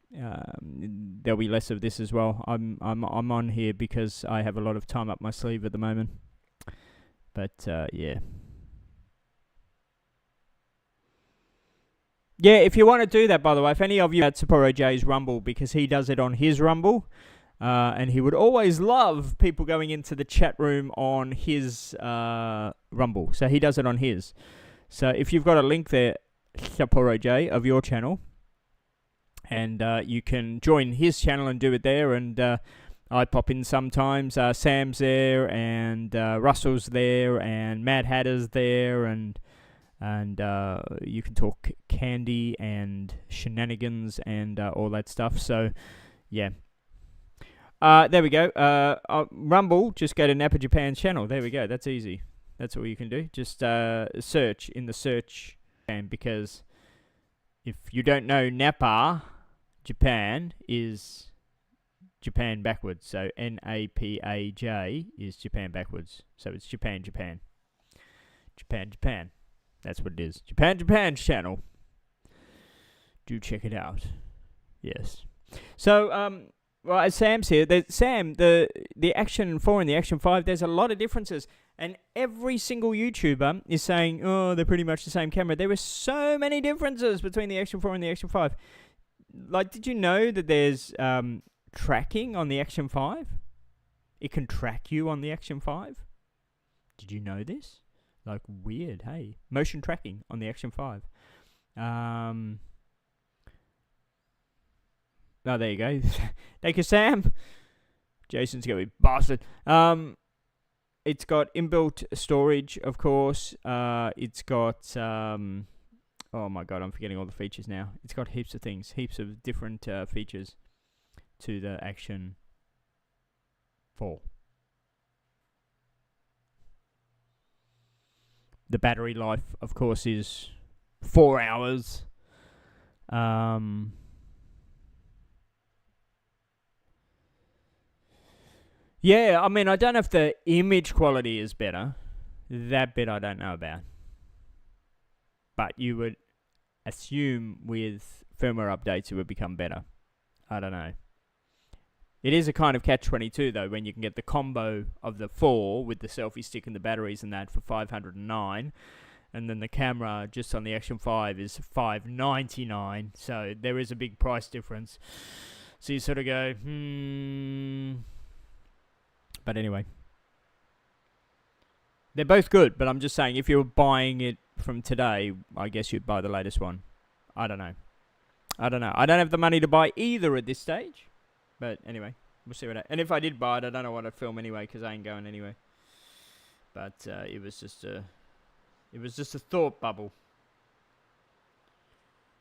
be less of this as well. I'm on here because I have a lot of time up my sleeve at the moment. But yeah. Yeah, if you want to do that, by the way, if any of you at Sapporo J's Rumble, because he does it on his Rumble, And he would always love people going into the chat room on his Rumble. So he does it on his. So if you've got a link there, Sapporo J, of your channel, and you can join his channel and do it there, and I pop in sometimes. Sam's there, and Russell's there, and Mad Hatter's there, and you can talk candy and shenanigans and all that stuff. So, yeah. There we go. Rumble, just go to Napa Japan's channel. There we go. That's easy. That's all you can do. Just search in the search, and because if you don't know, Napa Japan is Japan backwards. So NAPAJ is Japan backwards. So it's Japan. That's what it is. Japan's channel. Do check it out. Yes. So well, as Sam's here, Sam, the Action 4 and the Action 5, there's a lot of differences. And every single YouTuber is saying, oh, they're pretty much the same camera. There were so many differences between the Action 4 and the Action 5. Like, did you know that there's tracking on the Action 5? It can track you on the Action 5. Did you know this? Like, weird, hey. Motion tracking on the Action 5. Oh, there you go. Thank you, Sam. Jason's going to be bastard. It's got inbuilt storage, of course. It's got... oh, my God, I'm forgetting all the features now. It's got heaps of things. Heaps of different features to the Action 4. The battery life, of course, is 4 hours. Yeah, I mean, I don't know if the image quality is better. That bit I don't know about. But you would assume with firmware updates it would become better. I don't know. It is a kind of catch-22, though, when you can get the combo of the 4 with the selfie stick and the batteries and that for $509, and then the camera just on the Action 5 is $599, so there is a big price difference. So you sort of go, But anyway. They're both good, but I'm just saying, if you're buying it from today, I guess you'd buy the latest one. I don't know. I don't have the money to buy either at this stage. But anyway, we'll see what and if I did buy it, I don't know what I'd film anyway, because I ain't going anyway. But it was just a thought bubble.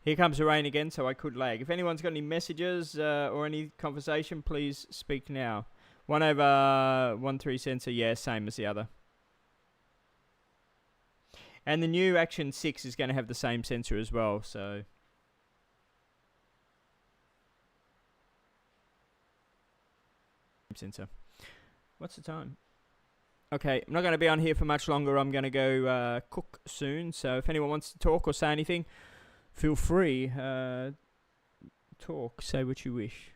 Here comes the rain again, so I could lag. If anyone's got any messages or any conversation, please speak now. 1/13 sensor, yeah, same as the other. And the new Action 6 is going to have the same sensor as well, so... sensor. What's the time? Okay, I'm not going to be on here for much longer. I'm going to go cook soon, so if anyone wants to talk or say anything, feel free. Talk, say what you wish.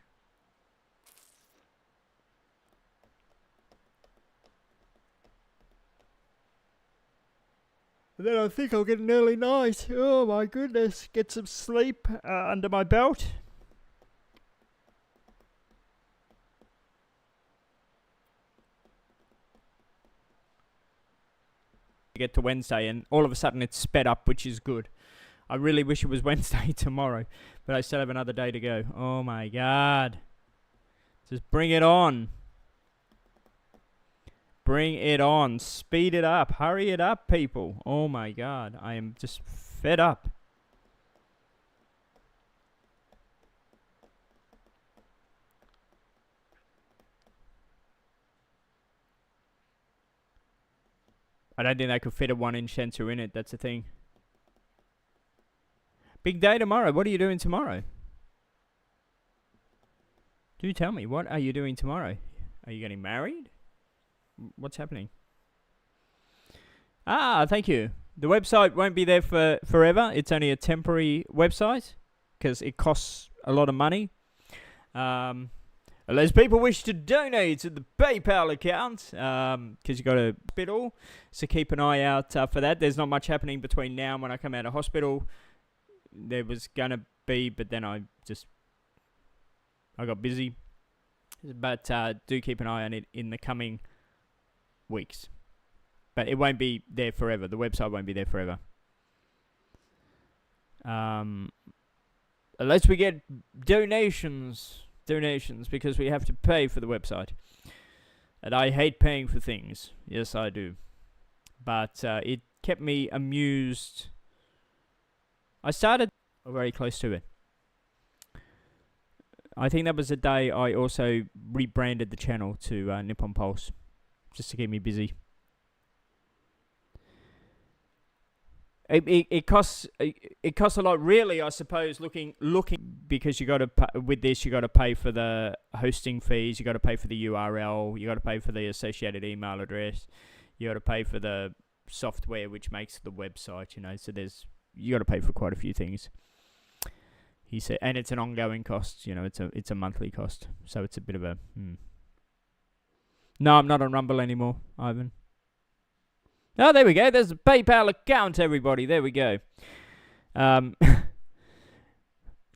And then I think I'll get an early night. Oh my goodness, get some sleep under my belt. Get to Wednesday and all of a sudden it's sped up, which is good. I really wish it was Wednesday tomorrow, but I still have another day to go. Oh my God. Just bring it on. Bring it on. Speed it up. Hurry it up, people. Oh my God. I am just fed up. I don't think they could fit a 1-inch sensor in it. That's the thing. Big day tomorrow. What are you doing tomorrow? Do tell me. What are you doing tomorrow? Are you getting married? What's happening? Ah, thank you. The website won't be there for forever. It's only a temporary website because it costs a lot of money. Unless people wish to donate to the PayPal account, because you got a hospital, so keep an eye out for that. There's not much happening between now and when I come out of hospital. There was gonna be, but then I got busy, But do keep an eye on it in the coming weeks. But it won't be there forever. The website won't be there forever. Unless we get donations, because we have to pay for the website. And I hate paying for things. Yes, I do. But it kept me amused. I started very close to it. I think that was the day I also rebranded the channel to Nippon Pulse, just to keep me busy. It costs a lot, really. I suppose looking because you got to with this, you got to pay for the hosting fees, you got to pay for the URL, you got to pay for the associated email address, you got to pay for the software which makes the website. So you got to pay for quite a few things. He said, and it's an ongoing cost. It's a monthly cost, so it's a bit of a. No, I'm not on Rumble anymore, Ivan. Oh, there we go. There's a PayPal account, everybody. There we go.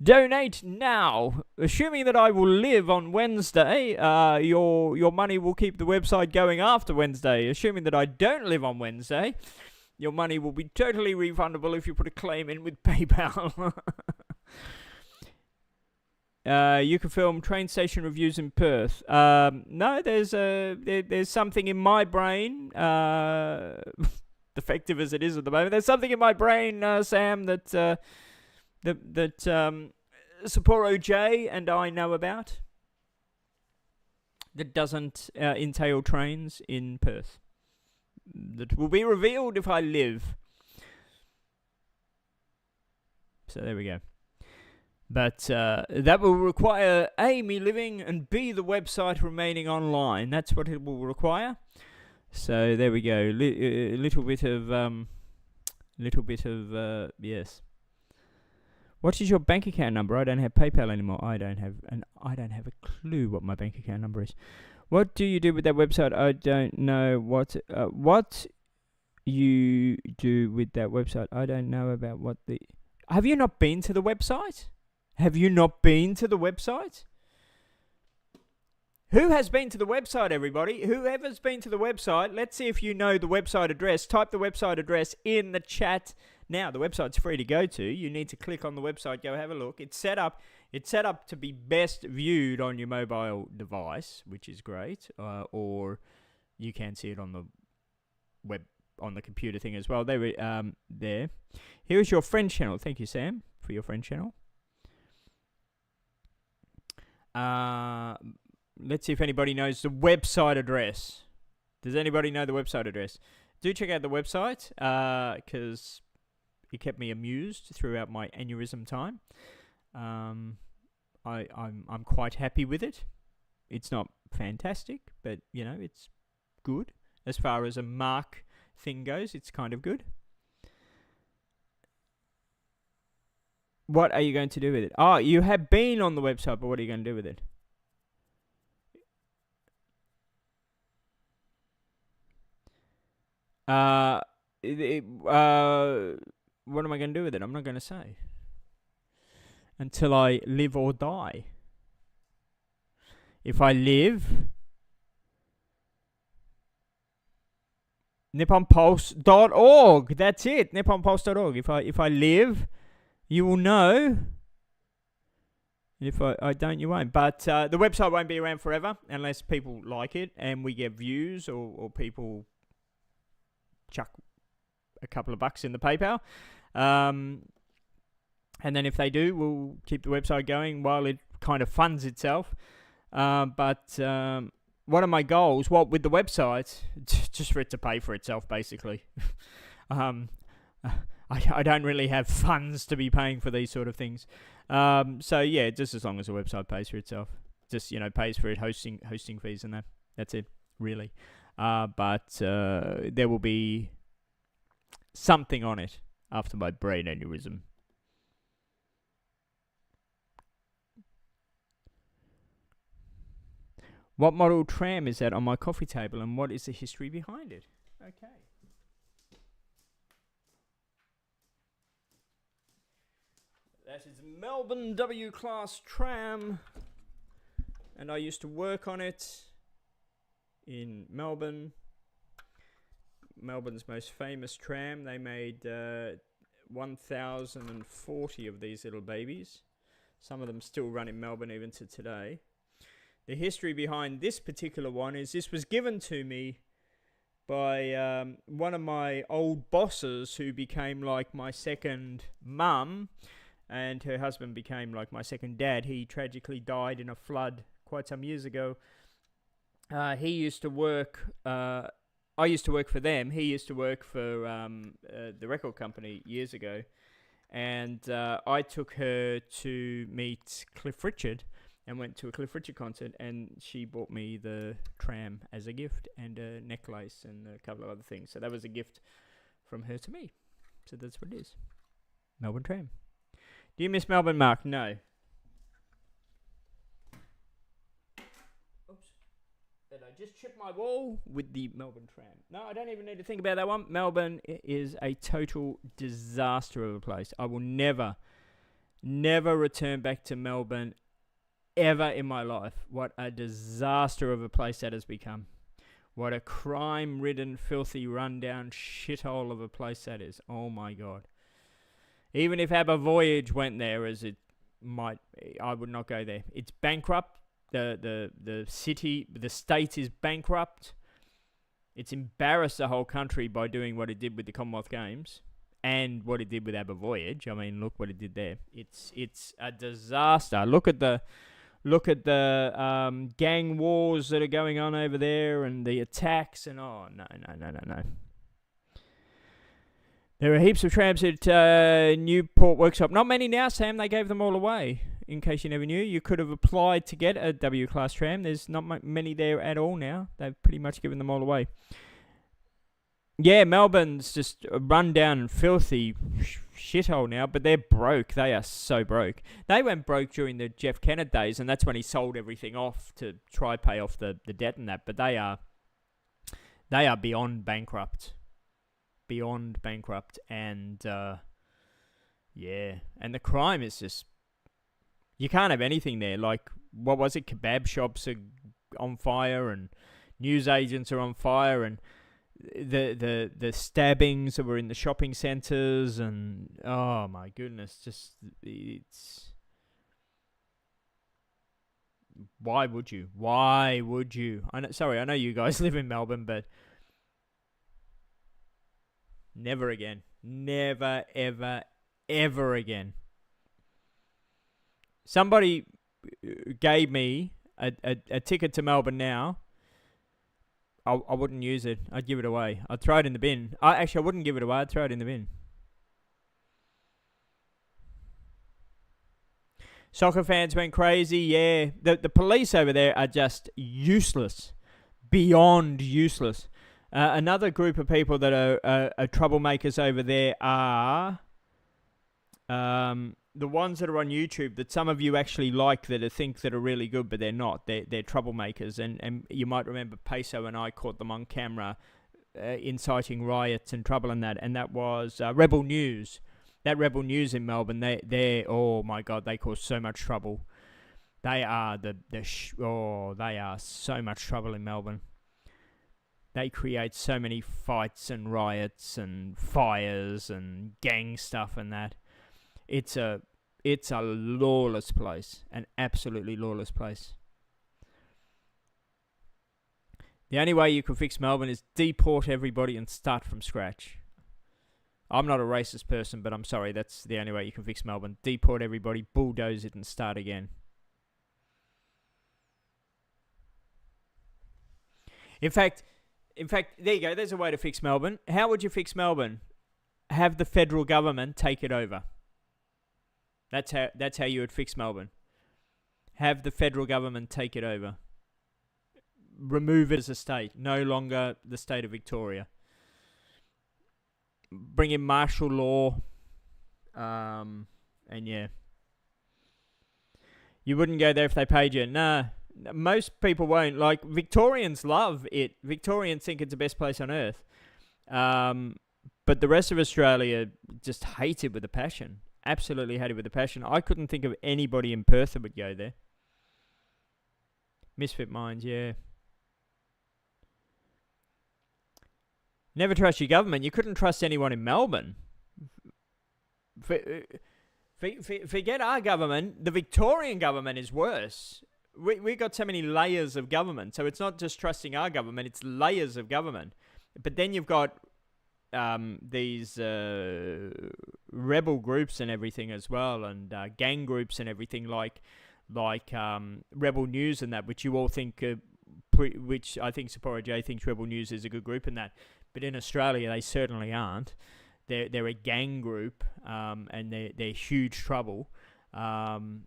Donate now. Assuming that I will live on Wednesday, your money will keep the website going after Wednesday. Assuming that I don't live on Wednesday, your money will be totally refundable if you put a claim in with PayPal. You can film train station reviews in Perth. No, there's something in my brain, defective as it is at the moment. There's something in my brain, Sam, that Sapporo J and I know about that doesn't entail trains in Perth. That will be revealed if I live. So there we go. But that will require A, me living, and B, the website remaining online. That's what it will require. So there we go. Little bit of yes. What is your bank account number? I don't have PayPal anymore. I don't have a clue what my bank account number is. What do you do with that website? I don't know what you do with that website. I don't know about what the. Have you not been to the website? Have you not been to the website? Who has been to the website, everybody? Whoever's been to the website, let's see if you know the website address. Type the website address in the chat now. The website's free to go to. You need to click on the website, go have a look. It's set up to be best viewed on your mobile device, which is great. Or you can see it on the web, on the computer thing as well. There. Here's your friend channel. Thank you, Sam, for your friend channel. Let's see if anybody knows the website address. Does anybody know the website address? Do check out the website, because it kept me amused throughout my aneurysm time. I'm quite happy with it. It's not fantastic, but it's good as far as a mark thing goes. It's kind of good. What are you going to do with it? Oh, you have been on the website, but what are you going to do with it? What am I going to do with it? I'm not going to say. Until I live or die. If I live, nipponpulse.org. That's it. nipponpulse.org. If I live, you will know. If I don't, you won't. But the website won't be around forever unless people like it and we get views or people chuck a couple of bucks in the PayPal. And then if they do, we'll keep the website going while it kind of funds itself. But one of my goals, with the website, just for it to pay for itself, basically. I don't really have funds to be paying for these sort of things. So yeah, just as long as the website pays for itself, just pays for it hosting fees and that's it really. But there will be something on it after my brain aneurysm. What model tram is that on my coffee table, and what is the history behind it? Okay. That is Melbourne W-Class tram. and I used to work on it in Melbourne. Melbourne's most famous tram. They made 1,040 of these little babies. Some of them still run in Melbourne even to today. The history behind this particular one is this was given to me by one of my old bosses who became like my second mum, and her husband became like my second dad. He tragically died in a flood quite some years ago. He used to work... I used to work for them. He used to work for the record company years ago. And I took her to meet Cliff Richard and went to a Cliff Richard concert, and she bought me the tram as a gift and a necklace and a couple of other things. So that was a gift from her to me. So that's what it is. Melbourne tram. Do you miss Melbourne, Mark? No. Oops. Did I just chip my wall with the Melbourne tram? No, I don't even need to think about that one. Melbourne is a total disaster of a place. I will never return back to Melbourne ever in my life. What a disaster of a place that has become. What a crime-ridden, filthy, rundown shithole of a place that is. Oh my God. Even if ABBA Voyage went there, as it might, I would not go there. It's bankrupt. The city, the state is bankrupt. It's embarrassed the whole country by doing what it did with the Commonwealth Games and what it did with ABBA Voyage. I mean, look what it did there. It's a disaster. Look at the gang wars that are going on over there and the attacks and no. There are heaps of trams at Newport Workshop. Not many now, Sam. They gave them all away. In case you never knew, you could have applied to get a W-Class tram. There's not many there at all now. They've pretty much given them all away. Yeah, Melbourne's just a run-down and filthy shithole now, but they're broke. They are so broke. They went broke during the Jeff Kennett days, and that's when he sold everything off to try pay off the debt and that. But they are beyond bankrupt. Beyond bankrupt. And, yeah. And the crime is just... You can't have anything there. Like, what was it? Kebab shops are on fire, and news agents are on fire, and the stabbings that were in the shopping centres, and oh my goodness, just it's. Why would you? Why would you? I know you guys live in Melbourne, but never again. Never, ever, ever again. Somebody gave me a ticket to Melbourne now. I wouldn't use it. I'd give it away. I'd throw it in the bin. I wouldn't give it away. I'd throw it in the bin. Soccer fans went crazy. Yeah. The police over there are just useless. Beyond useless. Another group of people that are troublemakers over there are... the ones that are on YouTube that some of you actually like that are really good, but they're not. They're troublemakers. And you might remember Peso and I caught them on camera inciting riots and trouble and that. And that was Rebel News. That Rebel News in Melbourne, they oh my God, they cause so much trouble. They are they are so much trouble in Melbourne. They create so many fights and riots and fires and gang stuff and that. It's a lawless place, an absolutely lawless place. The only way you can fix Melbourne is deport everybody and start from scratch. I'm not a racist person, but I'm sorry, that's the only way you can fix Melbourne. Deport everybody, bulldoze it, and start again. In fact, there you go. There's a way to fix Melbourne. How would you fix Melbourne? Have the federal government take it over. That's how you would fix Melbourne. Have the federal government take it over. Remove it as a state. No longer the state of Victoria. Bring in martial law. And yeah. You wouldn't go there if they paid you. Nah. Most people won't. Like, Victorians love it. Victorians think it's the best place on earth. But the rest of Australia just hates it with a passion. Absolutely hate it with a passion. I couldn't think of anybody in Perth that would go there. Misfit minds, yeah. Never trust your government. You couldn't trust anyone in Melbourne. Forget our government. The Victorian government is worse. We got so many layers of government. So it's not just trusting our government, it's layers of government. But then you've got these rebel groups and everything as well, and gang groups and everything like Rebel News and that, which you all think, which I think Sapporo J thinks Rebel News is a good group in that. But in Australia, they certainly aren't. They're a gang group, and they're huge trouble. I'm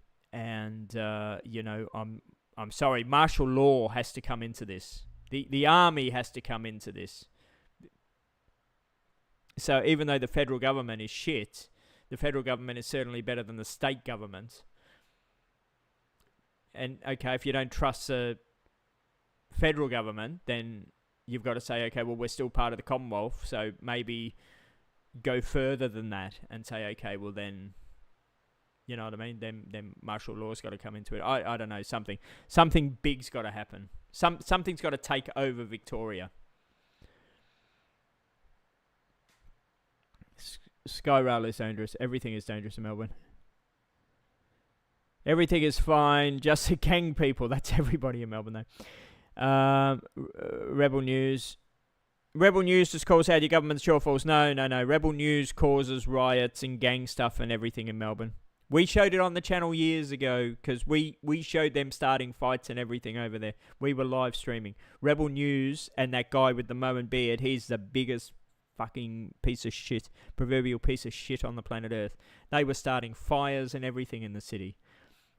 sorry, martial law has to come into this. The army has to come into this. So even though the federal government is shit, the federal government is certainly better than the state government. And okay, if you don't trust the federal government, then you've got to say, okay, well, we're still part of the Commonwealth, so maybe go further than that and say, okay, well then, you know what I mean? Then martial law's got to come into it. I don't know, something big's got to happen. Something's got to take over Victoria. Skyrail is dangerous. Everything is dangerous in Melbourne. Everything is fine. Just the gang people. That's everybody in Melbourne, though. Rebel News. Rebel News just calls out your government's shortfalls. No. Rebel News causes riots and gang stuff and everything in Melbourne. We showed it on the channel years ago because we showed them starting fights and everything over there. We were live streaming. Rebel News and that guy with the mow and beard, he's the biggest fucking piece of shit, proverbial piece of shit on the planet Earth. They were starting fires and everything in the city.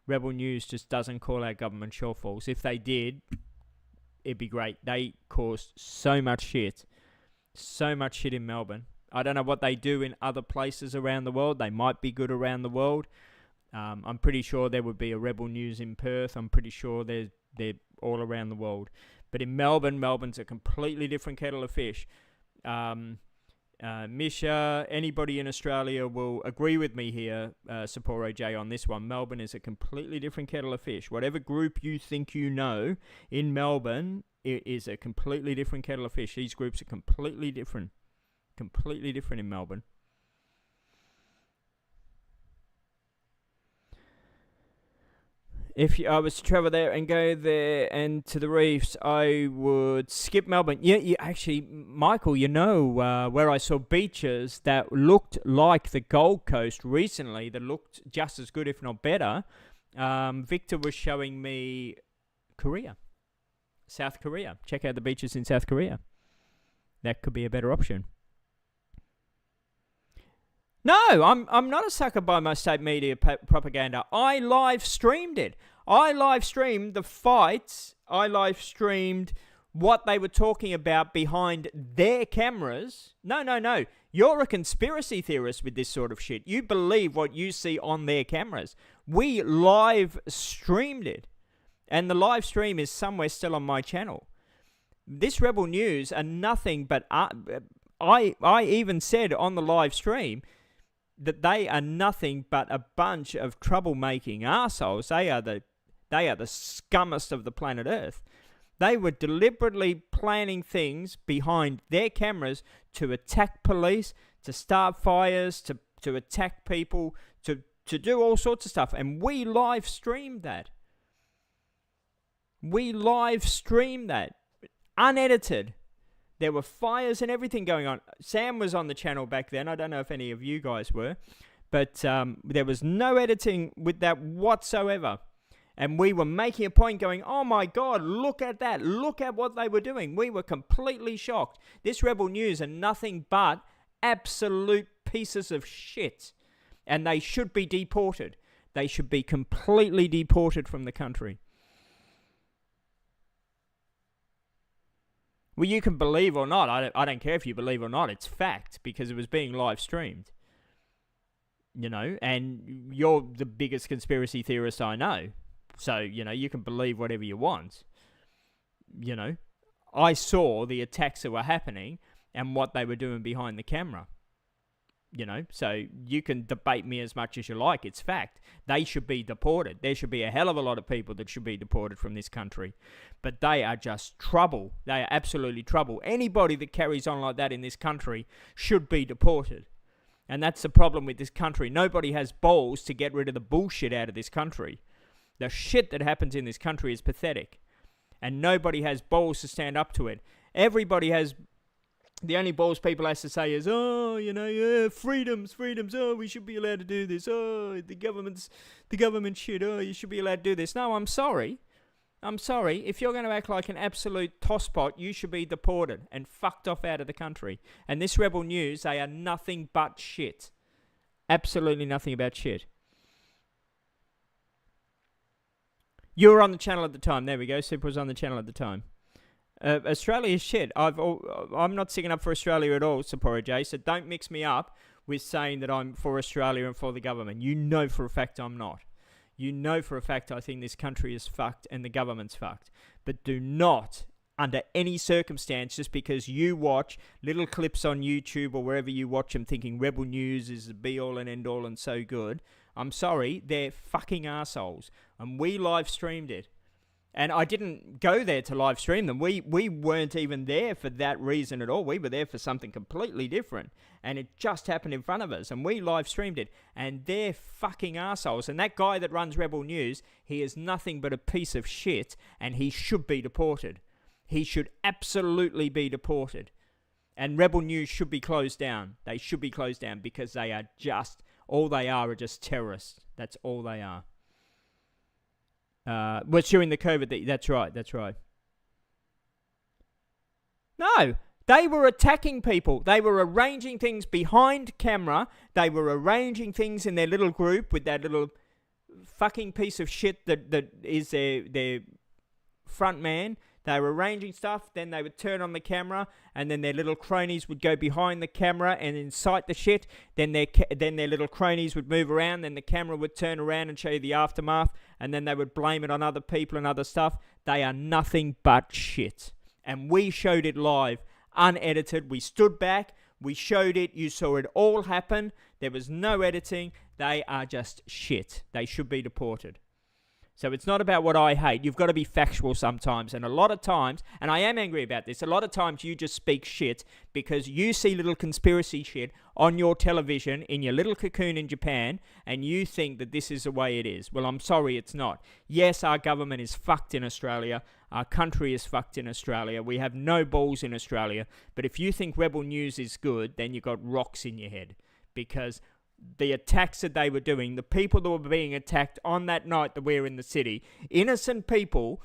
Rebel News just doesn't call out government shortfalls. If they did, it'd be great. They caused so much shit in Melbourne. I don't know what they do in other places around the world. They might be good around the world. I'm pretty sure there would be a Rebel News in Perth. I'm pretty sure they're all around the world. But in Melbourne, Melbourne's a completely different kettle of fish. Misha, anybody in Australia will agree with me here, Sapporo J, on this one. Melbourne is a completely different kettle of fish. Whatever group you think you know in Melbourne, it is a completely different kettle of fish. These groups are completely different in Melbourne. If I was to travel there and go there and to the reefs, I would skip Melbourne. Yeah, actually, Michael, where I saw beaches that looked like the Gold Coast recently, that looked just as good, if not better. Victor was showing me South Korea. Check out the beaches in South Korea. That could be a better option. No, I'm not a sucker by my state media propaganda. I live streamed it. I live streamed the fights. I live streamed what they were talking about behind their cameras. No. You're a conspiracy theorist with this sort of shit. You believe what you see on their cameras. We live streamed it. And the live stream is somewhere still on my channel. This Rebel News are nothing but... I even said on the live stream that they are nothing but a bunch of troublemaking arseholes. They are the scummest of the planet Earth. They were deliberately planning things behind their cameras to attack police, to start fires, to attack people, to do all sorts of stuff. And we live streamed that. Unedited. There were fires and everything going on. Sam was on the channel back then. I don't know if any of you guys were. But there was no editing with that whatsoever. And we were making a point going, oh my God, look at that. Look at what they were doing. We were completely shocked. This Rebel News are nothing but absolute pieces of shit. And they should be deported. They should be completely deported from the country. Well, you can believe or not. I don't care if you believe or not. It's fact because it was being live streamed. And you're the biggest conspiracy theorist I know. So, you can believe whatever you want. I saw the attacks that were happening and what they were doing behind the camera. So you can debate me as much as you like. It's fact. They should be deported. There should be a hell of a lot of people that should be deported from this country. But they are just trouble. They are absolutely trouble. Anybody that carries on like that in this country should be deported. And that's the problem with this country. Nobody has balls to get rid of the bullshit out of this country. The shit that happens in this country is pathetic. And nobody has balls to stand up to it. Everybody has... The only balls people have to say is, freedoms, we should be allowed to do this. The government shit, you should be allowed to do this. No, I'm sorry. If you're going to act like an absolute tosspot, you should be deported and fucked off out of the country. And this Rebel News, they are nothing but shit. Absolutely nothing about shit. You were on the channel at the time. There we go. Super was on the channel at the time. Australia is shit. I'm not sticking up for Australia at all, Sapporo J. So don't mix me up with saying that I'm for Australia and for the government. You know for a fact I'm not. You know for a fact I think this country is fucked and the government's fucked. But do not, under any circumstance, just because you watch little clips on YouTube or wherever you watch them thinking Rebel News is the be-all and end-all and so good. I'm sorry, they're fucking assholes. And we live streamed it. And I didn't go there to live stream them. We weren't even there for that reason at all. We were there for something completely different. And it just happened in front of us. And we live streamed it. And they're fucking assholes. And that guy that runs Rebel News, he is nothing but a piece of shit. And he should be deported. He should absolutely be deported. And Rebel News should be closed down. They should be closed down because they are just, all they are just terrorists. That's all they are. During the COVID, that's right. No, they were attacking people. They were arranging things behind camera. They were arranging things in their little group with that little fucking piece of shit that is their front man. They were arranging stuff, then they would turn on the camera, and then their little cronies would go behind the camera and incite the shit. Then their little cronies would move around, then the camera would turn around and show you the aftermath, and then they would blame it on other people and other stuff. They are nothing but shit. And we showed it live, unedited. We stood back, we showed it, you saw it all happen. There was no editing. They are just shit. They should be deported. So it's not about what I hate. You've got to be factual sometimes. And a lot of times, and I am angry about this, a lot of times you just speak shit because you see little conspiracy shit on your television in your little cocoon in Japan and you think that this is the way it is. Well, I'm sorry, it's not. Yes, our government is fucked in Australia. Our country is fucked in Australia. We have no balls in Australia. But if you think Rebel News is good, then you've got rocks in your head. Because the attacks that they were doing, the people that were being attacked on that night that we were in the city, innocent people,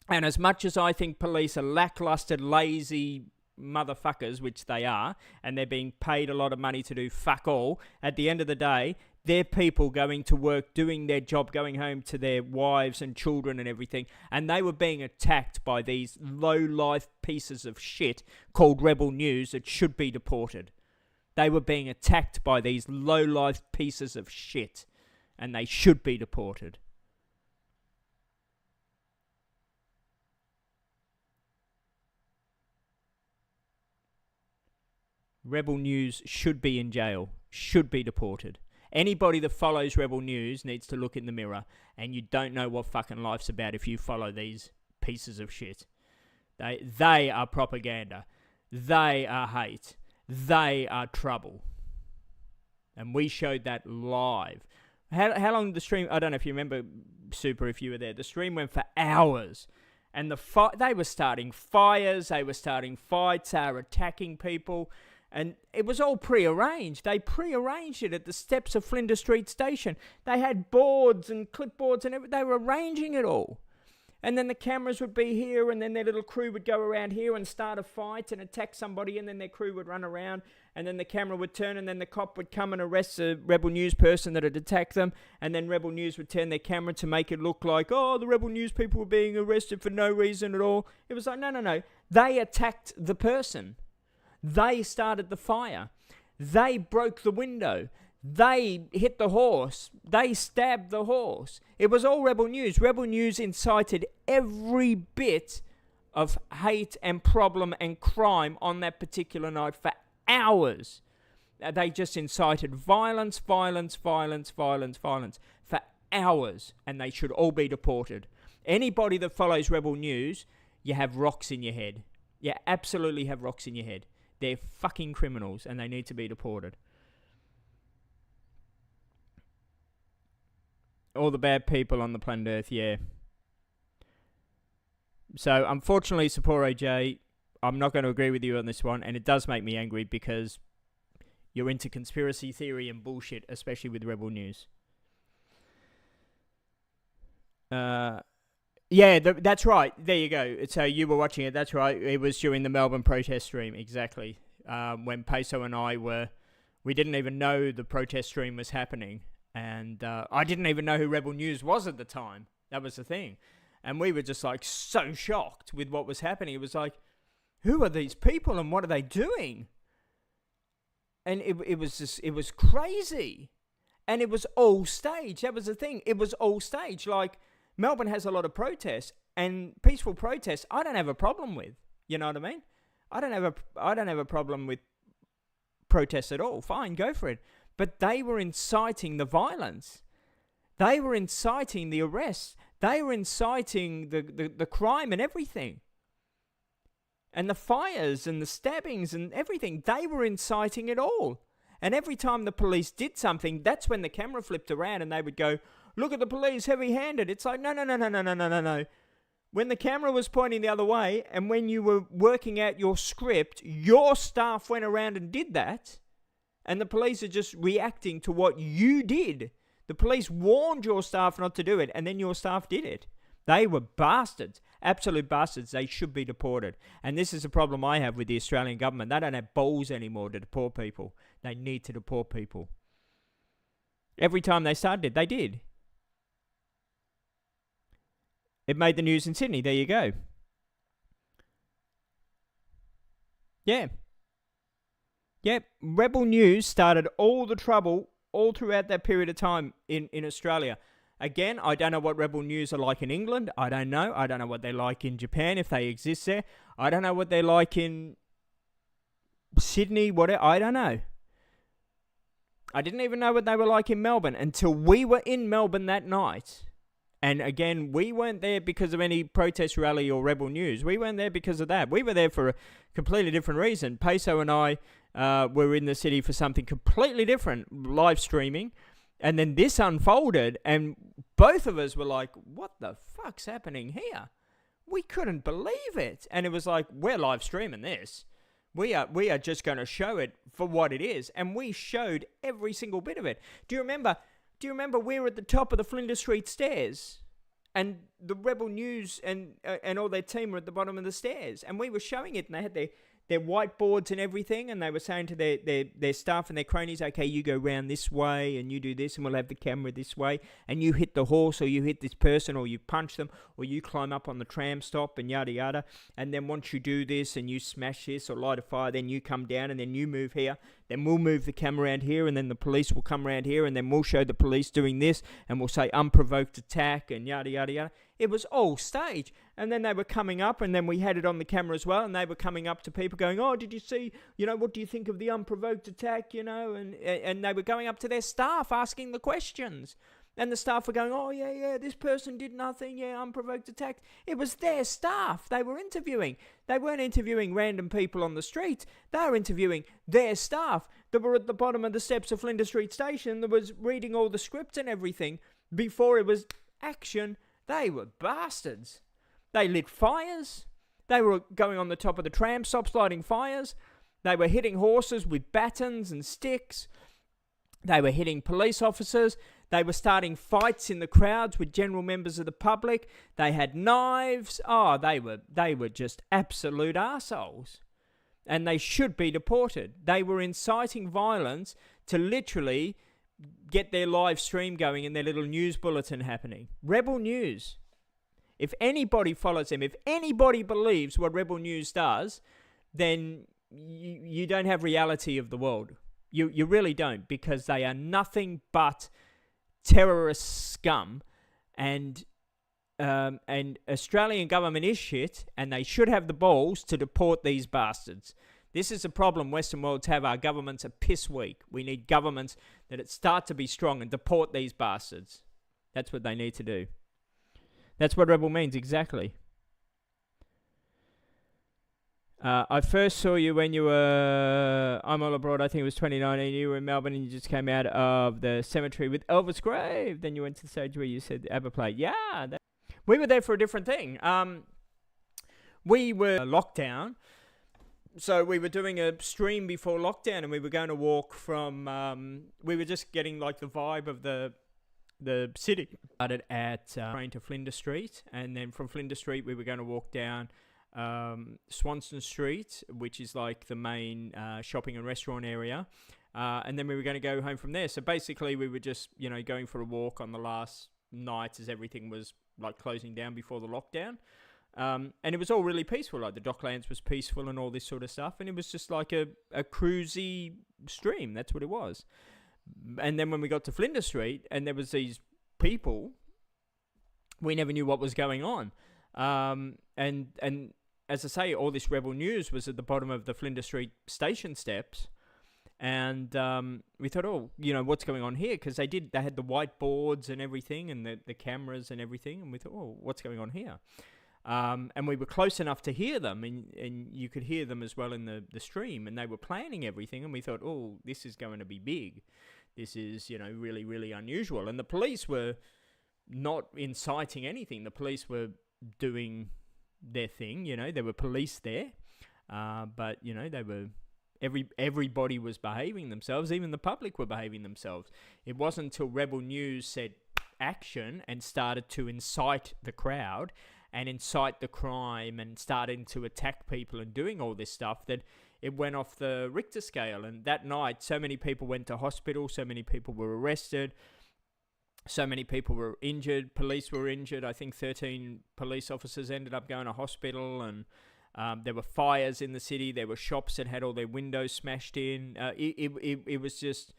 and as much as I think police are lackluster, lazy motherfuckers, which they are, and they're being paid a lot of money to do fuck all, at the end of the day, they're people going to work, doing their job, going home to their wives and children and everything, and they were being attacked by these low-life pieces of shit called Rebel News that should be deported. They were being attacked by these low-life pieces of shit, and they should be deported. Rebel News should be in jail, should be deported. Anybody that follows Rebel News needs to look in the mirror, and you don't know what fucking life's about if you follow these pieces of shit. They are propaganda. They are hate. They are trouble. And we showed that live. How long did the stream... I don't know if you remember, Super, if you were there. The stream went for hours. And they were starting fires. They were starting fights. They were attacking people. And it was all pre-arranged. They pre-arranged it at the steps of Flinders Street Station. They had boards and clipboards and everything. They were arranging it all. And then the cameras would be here, and then their little crew would go around here and start a fight and attack somebody, and then their crew would run around, and then the camera would turn, and then the cop would come and arrest the Rebel News person that had attacked them, and then Rebel News would turn their camera to make it look like, oh, the Rebel News people were being arrested for no reason at all. It was like, no. They attacked the person. They started the fire. They broke the window. They hit the horse. They stabbed the horse. It was all Rebel News. Rebel News incited every bit of hate and problem and crime on that particular night for hours. They just incited violence for hours, and they should all be deported. Anybody that follows Rebel News, you have rocks in your head. You absolutely have rocks in your head. They're fucking criminals, and they need to be deported. All the bad people on the planet Earth, yeah. So, unfortunately, Sapporo J, I'm not going to agree with you on this one, and it does make me angry because you're into conspiracy theory and bullshit, especially with Rebel News. That's right. There you go. So you were watching it. That's right. It was during the Melbourne protest stream, exactly. When Peso and I we didn't even know the protest stream was happening. And I didn't even know who Rebel News was at the time. That was the thing. And we were just like so shocked with what was happening. It was like, who are these people and what are they doing? And it was crazy. And it was all staged. That was the thing. It was all staged. Like, Melbourne has a lot of protests, and peaceful protests I don't have a problem with. You know what I mean? I don't have a problem with protests at all. Fine, go for it. But they were inciting the violence. They were inciting the arrests. They were inciting the crime and everything. And the fires and the stabbings and everything. They were inciting it all. And every time the police did something, that's when the camera flipped around and they would go, look at the police, heavy-handed. It's like, no. When the camera was pointing the other way and when you were working out your script, your staff went around and did that. And the police are just reacting to what you did. The police warned your staff not to do it, and then your staff did it. They were bastards, absolute bastards. They should be deported. And this is a problem I have with the Australian government. They don't have balls anymore to deport people. They need to deport people. Every time they started, they did. It made the news in Sydney. There you go. Yeah. Yep, Rebel News started all the trouble all throughout that period of time in Australia. Again, I don't know what Rebel News are like in England. I don't know. I don't know what they're like in Japan, if they exist there. I don't know what they're like in Sydney, whatever. I don't know. I didn't even know what they were like in Melbourne until we were in Melbourne that night. And again, we weren't there because of any protest rally or Rebel News. We weren't there because of that. We were there for a completely different reason. Peso and I were in the city for something completely different, live streaming. And then this unfolded, and both of us were like, what the fuck's happening here? We couldn't believe it. And it was like, we're live streaming this. We are just going to show it for what it is. And we showed every single bit of it. Do you remember we were at the top of the Flinders Street stairs? And the Rebel News and all their team were at the bottom of the stairs. And we were showing it, and they had their whiteboards and everything, and they were saying to their staff and their cronies, okay, you go round this way, and you do this, and we'll have the camera this way, and you hit the horse, or you hit this person, or you punch them, or you climb up on the tram stop, and yada yada, and then once you do this, and you smash this, or light a fire, then you come down, and then you move here, then we'll move the camera around here, and then the police will come around here, and then we'll show the police doing this, and we'll say unprovoked attack, and yada yada yada. It was all staged. And then they were coming up, and then we had it on the camera as well, and they were coming up to people going, oh, did you see, what do you think of the unprovoked attack, and they were going up to their staff asking the questions. And the staff were going, oh, yeah, this person did nothing, yeah, unprovoked attack. It was their staff they were interviewing. They weren't interviewing random people on the street. They were interviewing their staff that were at the bottom of the steps of Flinders Street Station that was reading all the scripts and everything before it was action. They were bastards. They lit fires. They were going on the top of the tram stops lighting fires. They were hitting horses with batons and sticks. They were hitting police officers. They were starting fights in the crowds with general members of the public. They had knives. Oh, they were just absolute arseholes. And they should be deported. They were inciting violence to literally get their live stream going and their little news bulletin happening. Rebel News. If anybody follows them, if anybody believes what Rebel News does, then you don't have reality of the world. You really don't, because they are nothing but terrorist scum, and Australian government is shit, and they should have the balls to deport these bastards. This is a problem Western worlds have. Our governments are piss weak. We need governments that start to be strong and deport these bastards. That's what they need to do. That's what rebel means, exactly. I first saw you when you were... I'm all abroad, I think it was 2019. You were in Melbourne and you just came out of the cemetery with Elvis Grave. Then you went to the stage where you said ABBA played. Yeah, we were there for a different thing. We were lockdown. So we were doing a stream before lockdown, and we were going to walk from... we were just getting like the vibe of the city. Started at train to Flinders Street, and then from Flinders Street we were going to walk down Swanston Street, which is like the main shopping and restaurant area, and then we were going to go home from there. So basically we were just, going for a walk on the last night as everything was like closing down before the lockdown. And it was all really peaceful, like the Docklands was peaceful and all this sort of stuff, and it was just like a cruisy stream. That's what it was. And then when we got to Flinders Street and there was these people, we never knew what was going on. And as I say, all this rebel news was at the bottom of the Flinders Street station steps. And we thought, what's going on here? Because they had the whiteboards and everything, and the cameras and everything. And we thought, what's going on here? And we were close enough to hear them, and you could hear them as well in the stream, and they were planning everything, and we thought, this is going to be big. This is, really, really unusual. And the police were not inciting anything. The police were doing their thing, there were police there, but, they were... Everybody was behaving themselves. Even the public were behaving themselves. It wasn't until Rebel News said action and started to incite the crowd and incite the crime and starting to attack people and doing all this stuff that it went off the Richter scale. And that night, so many people went to hospital, so many people were arrested, so many people were injured, police were injured. I think 13 police officers ended up going to hospital, and there were fires in the city. There were shops that had all their windows smashed in. It was just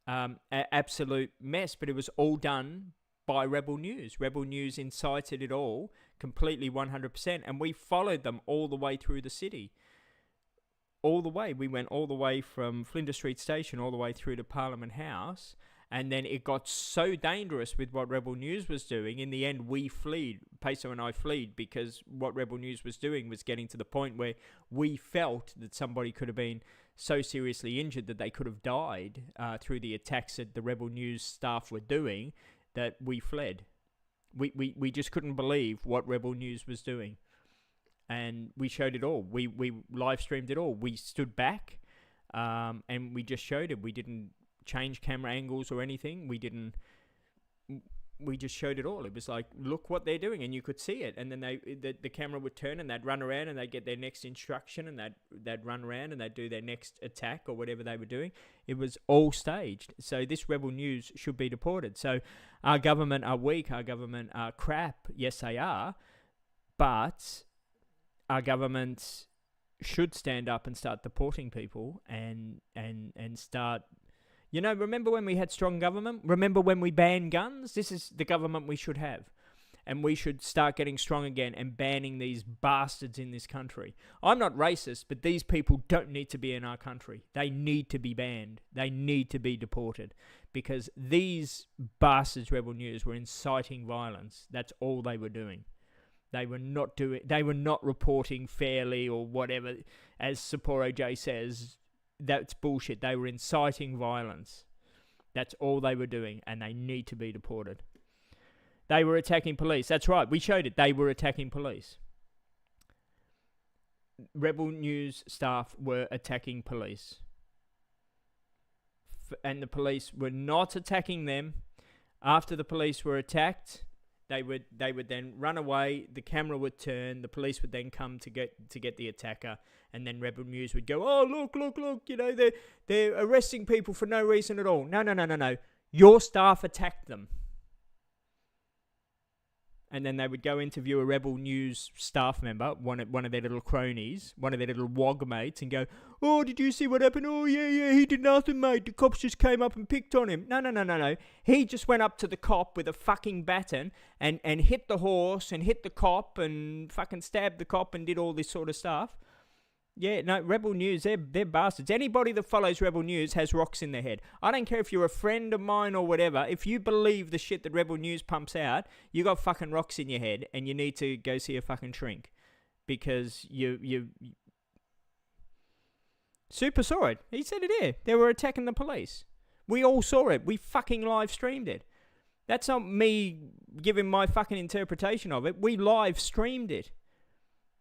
an absolute mess, but it was all done by Rebel News. Rebel News incited it all completely 100%, and we followed them all the way through the city. All the way. We went all the way from Flinders Street Station all the way through to Parliament House, and then it got so dangerous with what Rebel News was doing. In the end, we fled. Peso and I fled because what Rebel News was doing was getting to the point where we felt that somebody could have been so seriously injured that they could have died through the attacks that the Rebel News staff were doing, that we fled. We just couldn't believe what Rebel News was doing. And we showed it all. We live streamed it all. We stood back and we just showed it. We didn't change camera angles or anything. We just showed it all. It was like, look what they're doing, and you could see it. And then the camera would turn, and they'd run around, and they'd get their next instruction, and they'd run around, and they'd do their next attack or whatever they were doing. It was all staged. So this Rebel News should be deported. So our government are weak. Our government are crap. Yes, they are. But our government should stand up and start deporting people and start... remember when we had strong government? Remember when we banned guns? This is the government we should have. And we should start getting strong again and banning these bastards in this country. I'm not racist, but these people don't need to be in our country. They need to be banned. They need to be deported. Because these bastards, Rebel News, were inciting violence. That's all they were doing. They were not reporting fairly or whatever, as Sapporo J says. That's bullshit. They were inciting violence. That's all they were doing, and they need to be deported. They were attacking police. That's right. We showed it. They were attacking police. Rebel News staff were attacking police. And the police were not attacking them. After the police were attacked, they would then run away. The camera would turn. The police would then come to get the attacker, and then Rebel News would go, "Oh, look! They're arresting people for no reason at all." No. Your staff attacked them, and then they would go interview a Rebel News staff member, one of their little cronies, one of their little wog mates, and go, "Oh, did you see what happened? Oh, yeah, he did nothing, mate. The cops just came up and picked on him." No. He just went up to the cop with a fucking baton and hit the horse and hit the cop and fucking stabbed the cop and did all this sort of stuff. Yeah, no, Rebel News, they're bastards. Anybody that follows Rebel News has rocks in their head. I don't care if you're a friend of mine or whatever. If you believe the shit that Rebel News pumps out, you got fucking rocks in your head and you need to go see a fucking shrink. Because you Super saw it. He said it here. They were attacking the police. We all saw it. We fucking live streamed it. That's not me giving my fucking interpretation of it. We live streamed it.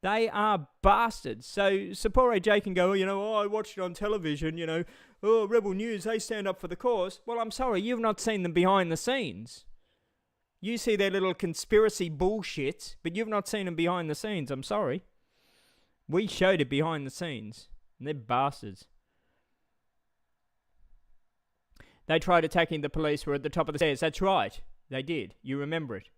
They are bastards. So Sapporo J can go, I watched it on television, Rebel News, they stand up for the cause. Well, I'm sorry, you've not seen them behind the scenes. You see their little conspiracy bullshit, but you've not seen them behind the scenes. I'm sorry. We showed it behind the scenes. And they're bastards. They tried attacking the police. Were at the top of the stairs. That's right. They did. You remember it.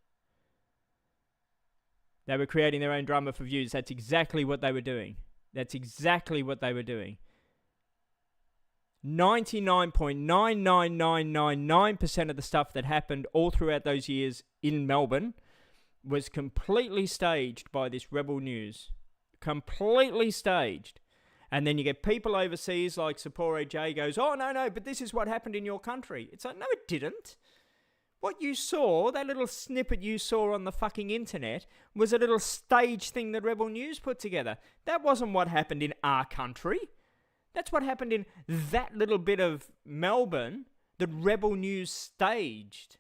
They were creating their own drama for views. That's exactly what they were doing. 99.99999% of the stuff that happened all throughout those years in Melbourne was completely staged by this Rebel News. Completely staged. And then you get people overseas like Sapporo J goes, oh, no, but this is what happened in your country. It's like, no, it didn't. What you saw, that little snippet you saw on the fucking internet, was a little stage thing that Rebel News put together. That wasn't what happened in our country. That's what happened in that little bit of Melbourne that Rebel News staged.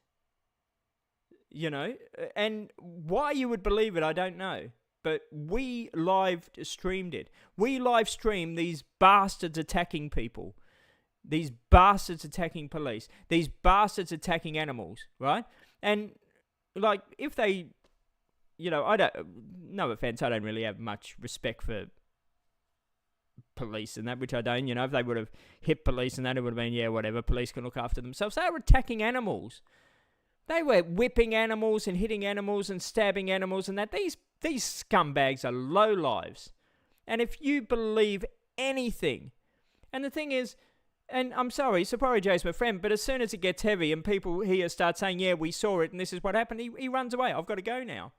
And why you would believe it, I don't know. But we live streamed it. We live streamed these bastards attacking people. These bastards attacking police. These bastards attacking animals, right? And, if they, no offense, I don't really have much respect for police and that, which I don't. If they would have hit police and that, it would have been, yeah, whatever, police can look after themselves. They were attacking animals. They were whipping animals and hitting animals and stabbing animals and that. These scumbags are lowlives. And if you believe anything, and the thing is, and I'm sorry, Sapporo J's my friend, but as soon as it gets heavy and people here start saying, yeah, we saw it and this is what happened, he runs away. I've got to go now.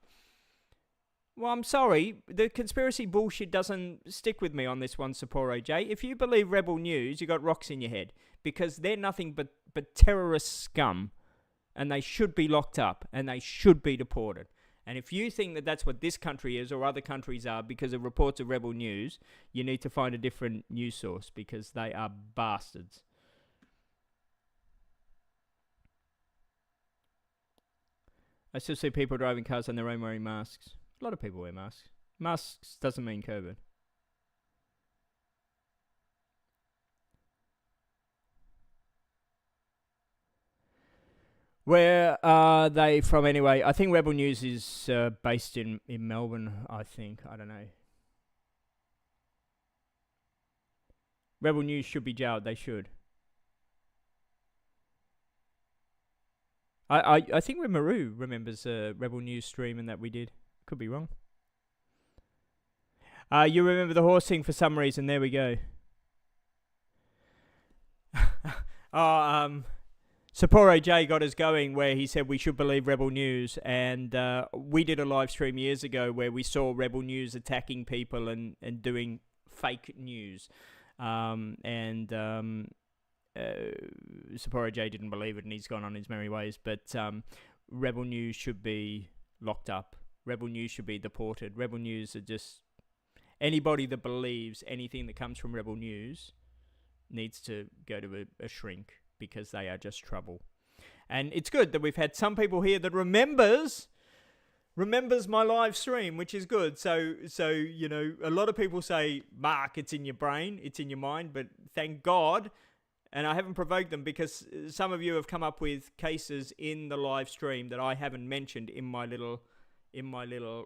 Well, I'm sorry, the conspiracy bullshit doesn't stick with me on this one, Sapporo J. If you believe Rebel News, you got rocks in your head, because they're nothing but terrorist scum, and they should be locked up, and they should be deported. And if you think that that's what this country is or other countries are because of reports of Rebel News, you need to find a different news source because they are bastards. I still see people driving cars on their own wearing masks. A lot of people wear masks. Masks doesn't mean COVID. Where are they from anyway? I think Rebel News is based in Melbourne, I think. I don't know. Rebel News should be jailed. They should. I think Maru remembers Rebel News stream and that we did. Could be wrong. You remember the horse thing for some reason. There we go. Sapporo J got us going where he said we should believe Rebel News, and we did a live stream years ago where we saw Rebel News attacking people and doing fake news. Sapporo J didn't believe it and he's gone on his merry ways, but Rebel News should be locked up. Rebel News should be deported. Rebel News are just... Anybody that believes anything that comes from Rebel News needs to go to a shrink, because they are just trouble. And it's good that we've had some people here that remembers my live stream, which is good. So a lot of people say, Mark, it's in your brain, it's in your mind, but thank God, and I haven't provoked them because some of you have come up with cases in the live stream that I haven't mentioned in my little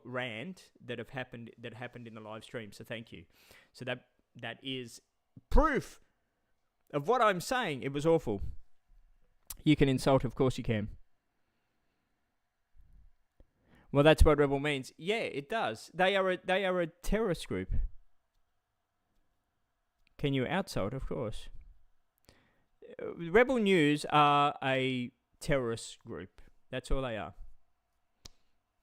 rant that happened in the live stream. So thank you. So that is proof of what I'm saying. It was awful. You can insult, of course you can. Well, that's what rebel means. Yeah, it does. They are a terrorist group. Can you outsult? Of course. Rebel News are a terrorist group. That's all they are.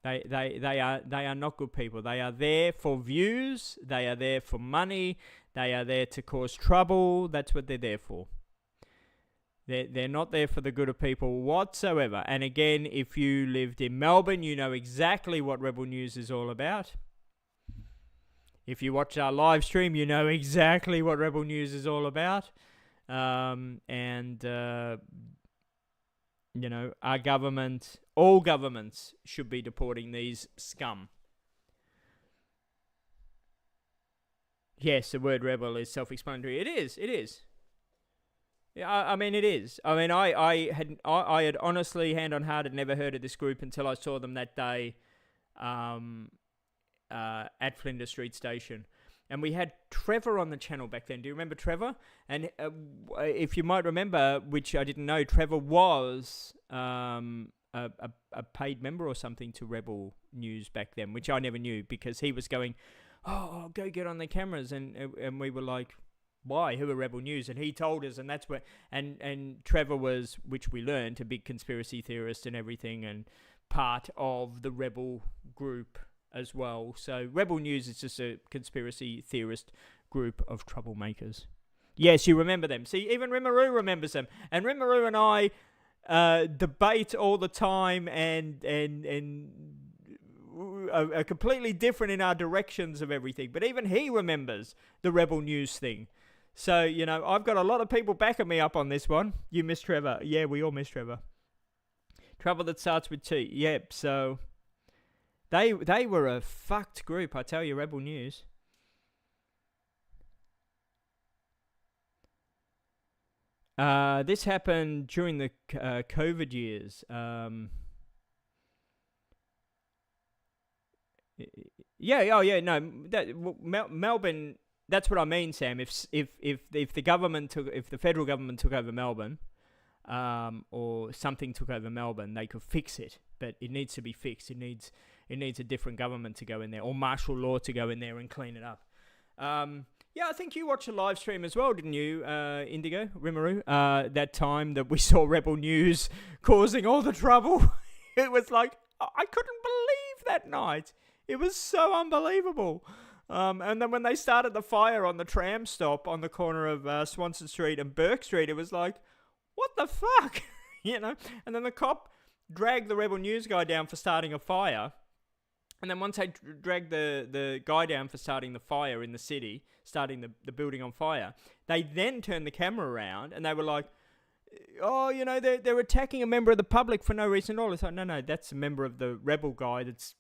They are not good people. They are there for views. They are there for money. They are there to cause trouble. That's what they're there for. They're not there for the good of people whatsoever. And again, if you lived in Melbourne, you know exactly what Rebel News is all about. If you watch our live stream, you know exactly what Rebel News is all about. You know, our government, all governments should be deporting these scum. Yes, the word rebel is self-explanatory. It is. Yeah, I mean, it is. I mean, I had honestly, hand on heart, had never heard of this group until I saw them that day at Flinders Street Station. And we had Trevor on the channel back then. Do you remember Trevor? And if you might remember, which I didn't know, Trevor was a paid member or something to Rebel News back then, which I never knew, because he was going, oh, go get on the cameras. And we were like, why? Who are Rebel News? And he told us, and that's where... And Trevor was, which we learned, a big conspiracy theorist and everything, and part of the Rebel group as well. So Rebel News is just a conspiracy theorist group of troublemakers. Yes, you remember them. See, even Rimmeroo remembers them. And Rimmeroo and I debate all the time and are completely different in our directions of everything. But even he remembers the Rebel News thing. So, you know, I've got a lot of people backing me up on this one. You miss Trevor. Yeah, we all miss Trevor. Trouble that starts with T. Yep, so... They were a fucked group, I tell you, Rebel News. This happened during the COVID years. Melbourne. That's what I mean, Sam. If the federal government took over Melbourne, or something took over Melbourne, they could fix it. But it needs to be fixed. It needs a different government to go in there, or martial law to go in there and clean it up. Yeah, I think you watched a live stream as well, didn't you, Indigo, Rimmeroo? That time that we saw Rebel News causing all the trouble. It was like, I couldn't believe that night. It was so unbelievable. And then when they started the fire on the tram stop on the corner of Swanson Street and Burke Street, it was like, what the fuck? You know? And then the cop dragged the Rebel News guy down for starting a fire. And then once they dragged the guy down for starting the fire in the city, starting the building on fire, they then turned the camera around and they were like, oh, you know, they're attacking a member of the public for no reason at all. It's like, no, that's a member of the Rebel guy that's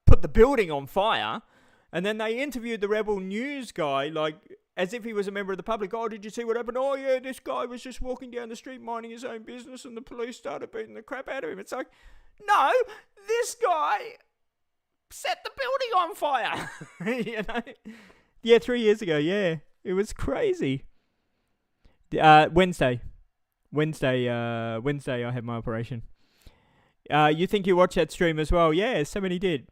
put the building on fire. And then they interviewed the Rebel News guy, like, as if he was a member of the public. Oh, did you see what happened? Oh, yeah, this guy was just walking down the street minding his own business and the police started beating the crap out of him. It's like, no, this guy set the building on fire. You know? Yeah, 3 years ago, yeah. It was crazy. Wednesday I had my operation. You think you watched that stream as well? Yeah, so many did.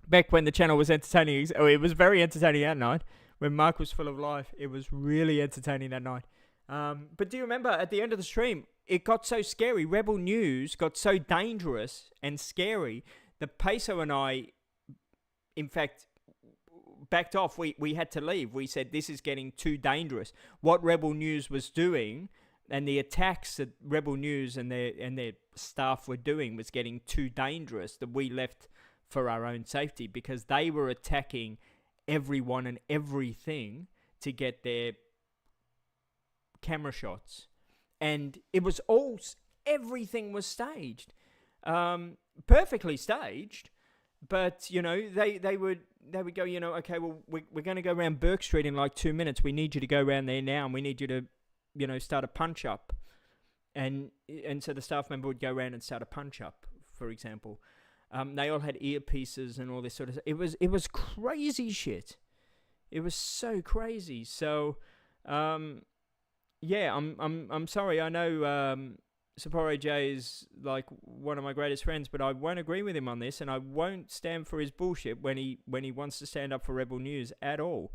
Back when the channel was entertaining. Oh, it was very entertaining that night. When Mark was full of life. It was really entertaining that night. But do you remember at the end of the stream, it got so scary. Rebel News got so dangerous and scary that Peso and I, in fact, backed off. We had to leave. We said, this is getting too dangerous. What Rebel News was doing and the attacks that Rebel News and their staff were doing was getting too dangerous that we left for our own safety, because they were attacking everyone and everything to get their camera shots. And it was everything was staged. Perfectly staged. But, you know, they would go, you know, okay, well, we're going to go around Burke Street in like 2 minutes. We need you to go around there now, and we need you to, you know, start a punch up. And so the staff member would go around and start a punch up, for example. They all had earpieces and all this sort of stuff. It was crazy shit. It was so crazy. So, yeah, I'm sorry. I know Sapporo J is like one of my greatest friends, but I won't agree with him on this, and I won't stand for his bullshit when he wants to stand up for Rebel News at all.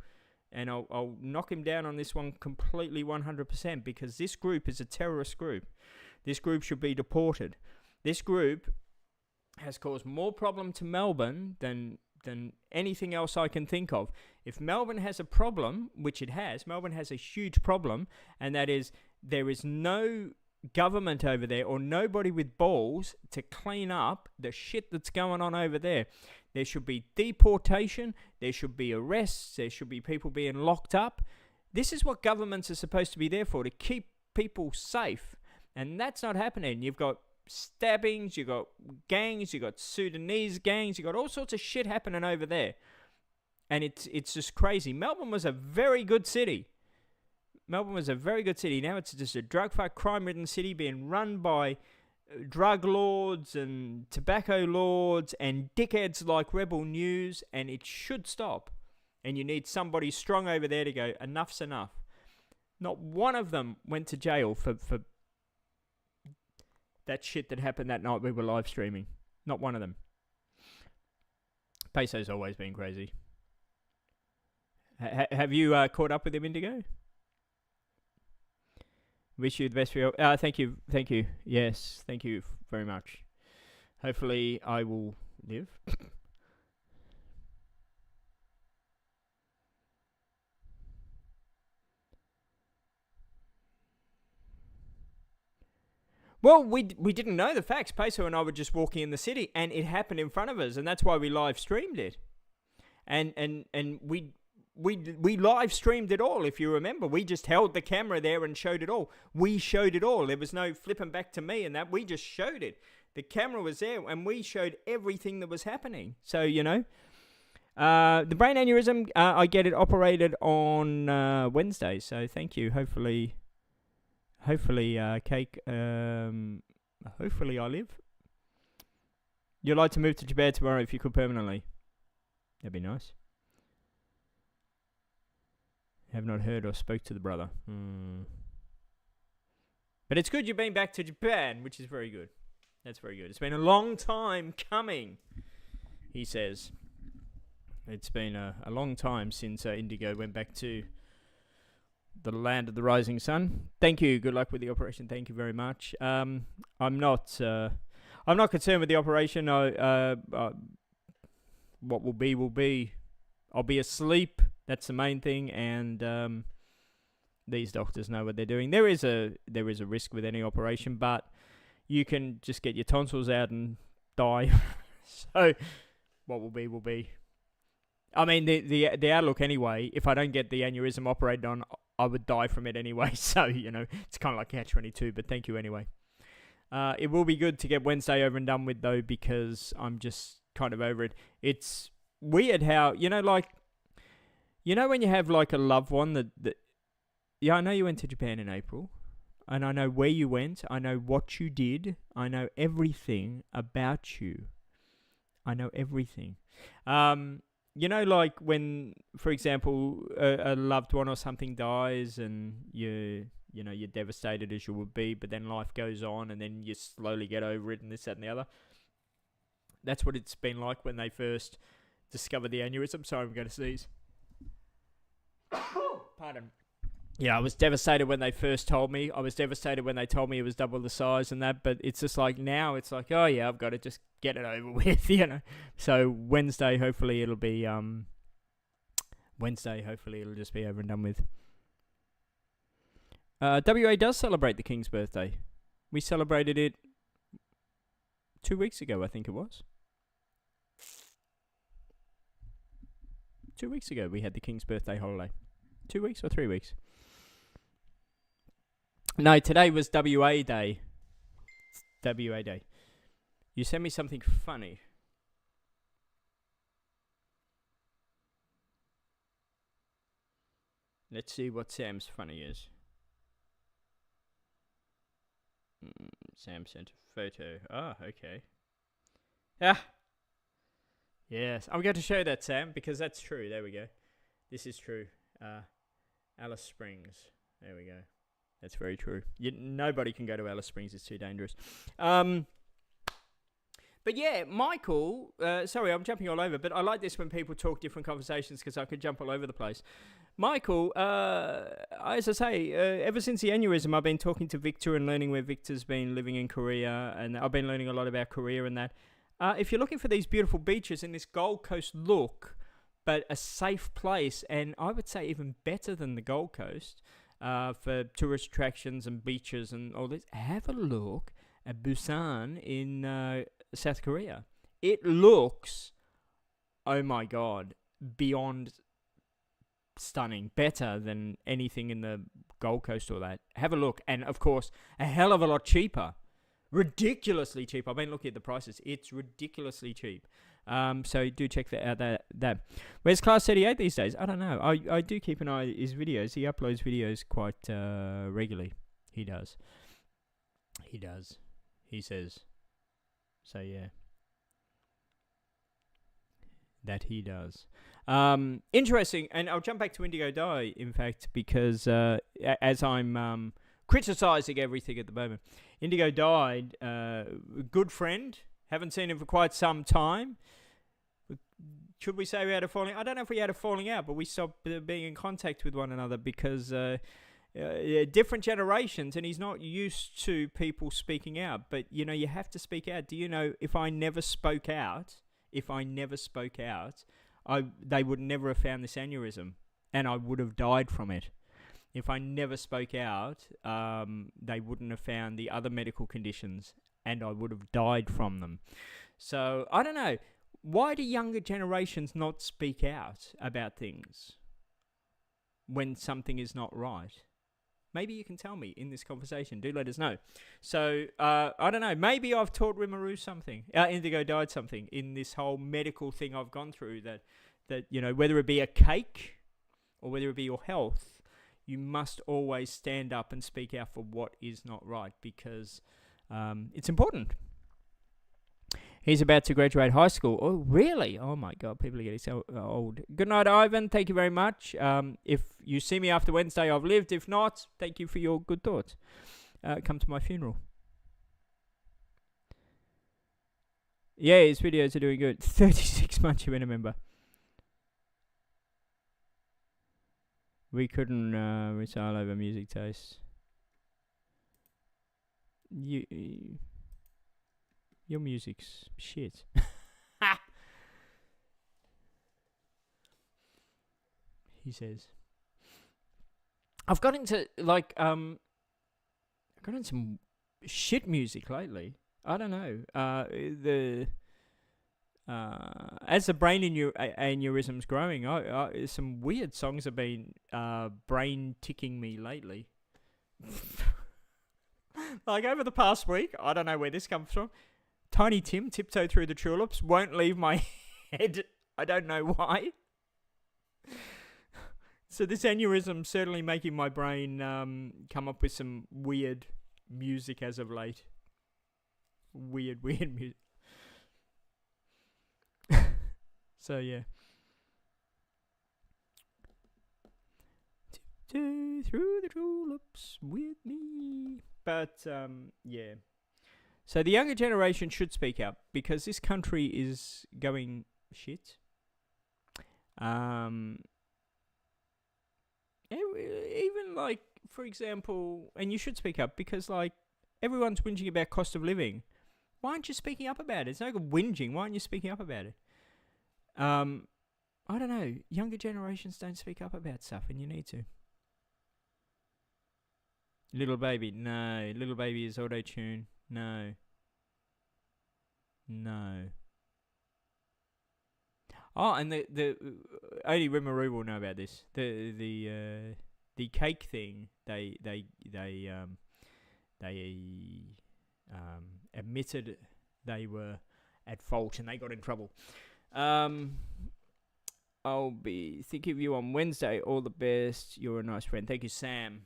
And I'll knock him down on this one completely 100%, because this group is a terrorist group. This group should be deported. This group has caused more problem to Melbourne than anything else I can think of. If Melbourne has a problem, which it has, Melbourne has a huge problem, and that is there is no government over there or nobody with balls to clean up the shit that's going on over there. There should be deportation, there should be arrests, there should be people being locked up. This is what governments are supposed to be there for, to keep people safe. And that's not happening. You've got stabbings, you've got gangs, you've got Sudanese gangs, you've got all sorts of shit happening over there. And it's just crazy. Melbourne was a very good city. Now it's just a drug-fucked, crime-ridden city being run by drug lords and tobacco lords and dickheads like Rebel News, and it should stop. And you need somebody strong over there to go, enough's enough. Not one of them went to jail for that shit that happened that night we were live streaming. Not one of them. Peso's always been crazy. Have you caught up with him, Indigo? Wish you the best for your... thank you. Yes, thank you very much. Hopefully I will live. Well, we didn't know the facts. Peso and I were just walking in the city, and it happened in front of us, and that's why we live streamed it. And we live streamed it all, if you remember. We just held the camera there and showed it all. We showed it all. There was no flipping back to me and that. We just showed it. The camera was there, and we showed everything that was happening. So, the brain aneurysm, I get it operated on Wednesday. So, thank you. Hopefully, Cake, hopefully I live. You'd like to move to Japan tomorrow if you could permanently. That'd be nice. Have not heard or spoke to the brother. But it's good you've been back to Japan, which is very good. That's very good. It's been a long time coming, he says. It's been a long time since Indigo went back to the land of the rising sun. Thank you. Good luck with the operation. Thank you very much. I'm not concerned with the operation. What will be will be. I'll be asleep. That's the main thing, and these doctors know what they're doing. There is a risk with any operation, but you can just get your tonsils out and die. So what will be will be. I mean, the outlook anyway. If I don't get the aneurysm operated on, I would die from it anyway. So it's kind of like catch-22. But thank you anyway. It will be good to get Wednesday over and done with though, because I'm just kind of over it. It's weird how when you have like a loved one that yeah, I know you went to Japan in April, and I know where you went, I know what you did, I know everything about you. I know everything. Like when, for example, a loved one or something dies, and you're devastated as you would be, but then life goes on, and then you slowly get over it, and this, that, and the other. That's what it's been like when they first discovered the aneurysm. Sorry, I'm going to sneeze. Pardon. Yeah, I was devastated when they first told me. I was devastated when they told me it was double the size and that. But it's just like now, it's like, oh yeah, I've got to just get it over with, So Wednesday, hopefully it'll be it'll just be over and done with. WA does celebrate the King's birthday. We celebrated it 2 weeks ago, I think it was. 2 weeks ago, we had the King's birthday holiday. 2 weeks or 3 weeks? No, today was WA Day. WA Day. You sent me something funny. Let's see what Sam's funny is. Sam sent a photo. Ah, okay. Ah! Yes, I'm going to show that, Sam, because that's true. There we go. This is true. Alice Springs. There we go. That's very true. Nobody can go to Alice Springs. It's too dangerous. But yeah, Michael, sorry, I'm jumping all over, but I like this when people talk different conversations because I could jump all over the place. Michael, as I say, ever since the aneurysm, I've been talking to Victor and learning where Victor's been living in Korea, and I've been learning a lot about Korea and that. if you're looking for these beautiful beaches in this Gold Coast look, but a safe place, and I would say even better than the Gold Coast for tourist attractions and beaches and all this, have a look at Busan in South Korea. It looks, oh my God, beyond stunning, better than anything in the Gold Coast or that. Have a look, and of course, a hell of a lot cheaper. Ridiculously cheap. I've been looking at the prices. It's ridiculously cheap. So do check that out. That. Where's Class 38 these days? I don't know. I do keep an eye on his videos. He uploads videos quite regularly. He does. He says. So yeah. That he does. Interesting, and I'll jump back to Indigo Dye, in fact, because as I'm criticising everything at the moment, Indigo died. Good friend. Haven't seen him for quite some time. Should we say we had a falling? I don't know if we had a falling out, but we stopped being in contact with one another because different generations, and he's not used to people speaking out. But you know, you have to speak out. Do you know? If I never spoke out, they would never have found this aneurysm, and I would have died from it. If I never spoke out, they wouldn't have found the other medical conditions, and I would have died from them. So, I don't know. Why do younger generations not speak out about things when something is not right? Maybe you can tell me in this conversation. Do let us know. So, I don't know. Maybe I've taught Rimuru something. Indigo died something in this whole medical thing I've gone through that you know, whether it be a cake or whether it be your health, you must always stand up and speak out for what is not right because it's important. He's about to graduate high school. Oh, really? Oh, my God. People are getting so old. Good night, Ivan. Thank you very much. If you see me after Wednesday, I've lived. If not, thank you for your good thoughts. Come to my funeral. Yeah, his videos are doing good. 36 months you've been a member. We couldn't recite over music tastes. Your music's shit. He says. I've got into some shit music lately. I don't know. As the brain aneurysm's growing, some weird songs have been brain ticking me lately. Like over the past week, I don't know where this comes from. Tiny Tim, Tiptoe Through the Tulips, won't leave my head. I don't know why. So this aneurysm certainly making my brain come up with some weird music as of late. Weird music. So yeah. Tiptoe through the tulips with me. But yeah. So the younger generation should speak out because this country is going shit. Even like, for example, and you should speak up because like everyone's whinging about cost of living. Why aren't you speaking up about it? It's no good whinging. Why aren't you speaking up about it? I don't know. Younger generations don't speak up about stuff, and you need to. Little Baby, no. Little Baby is auto-tune. No. Oh, and the only Rimuru will know about this. The cake thing. They admitted they were at fault and they got in trouble. I'll be thinking of you on Wednesday. All the best. You're a nice friend. Thank you, Sam.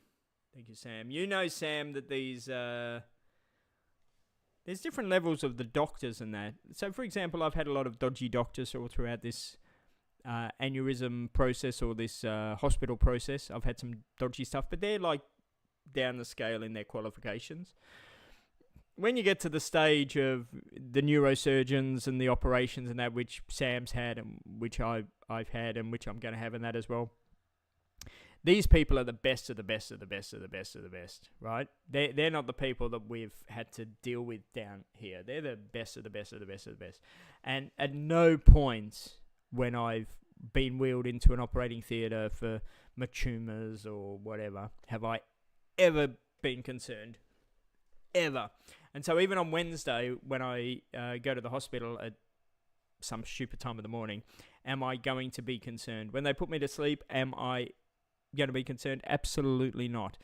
You know, Sam, that these there's different levels of the doctors and that. So, for example, I've had a lot of dodgy doctors all throughout this aneurysm process or this hospital process. I've had some dodgy stuff, but they're like down the scale in their qualifications. When you get to the stage of the neurosurgeons and the operations and that, which Sam's had and which I've had and which I'm going to have and that as well, these people are the best of the best of the best of the best of the best, right? They're not the people that we've had to deal with down here. They're the best of the best of the best of the best. And at no point when I've been wheeled into an operating theatre for my tumours or whatever have I ever been concerned. Ever. And so even on Wednesday, when I go to the hospital at some stupid time of the morning, am I going to be concerned? When they put me to sleep, am I going to be concerned? Absolutely not,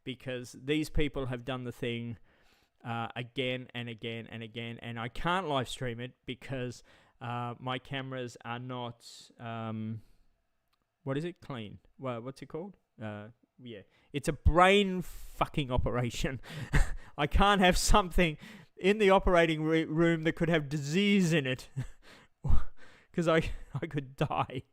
because these people have done the thing again and again and again, and I can't live stream it because my cameras are not what is it, clean? Well, what's it called? Yeah, it's a brain fucking operation. I can't have something in the operating room that could have disease in it, because I could die.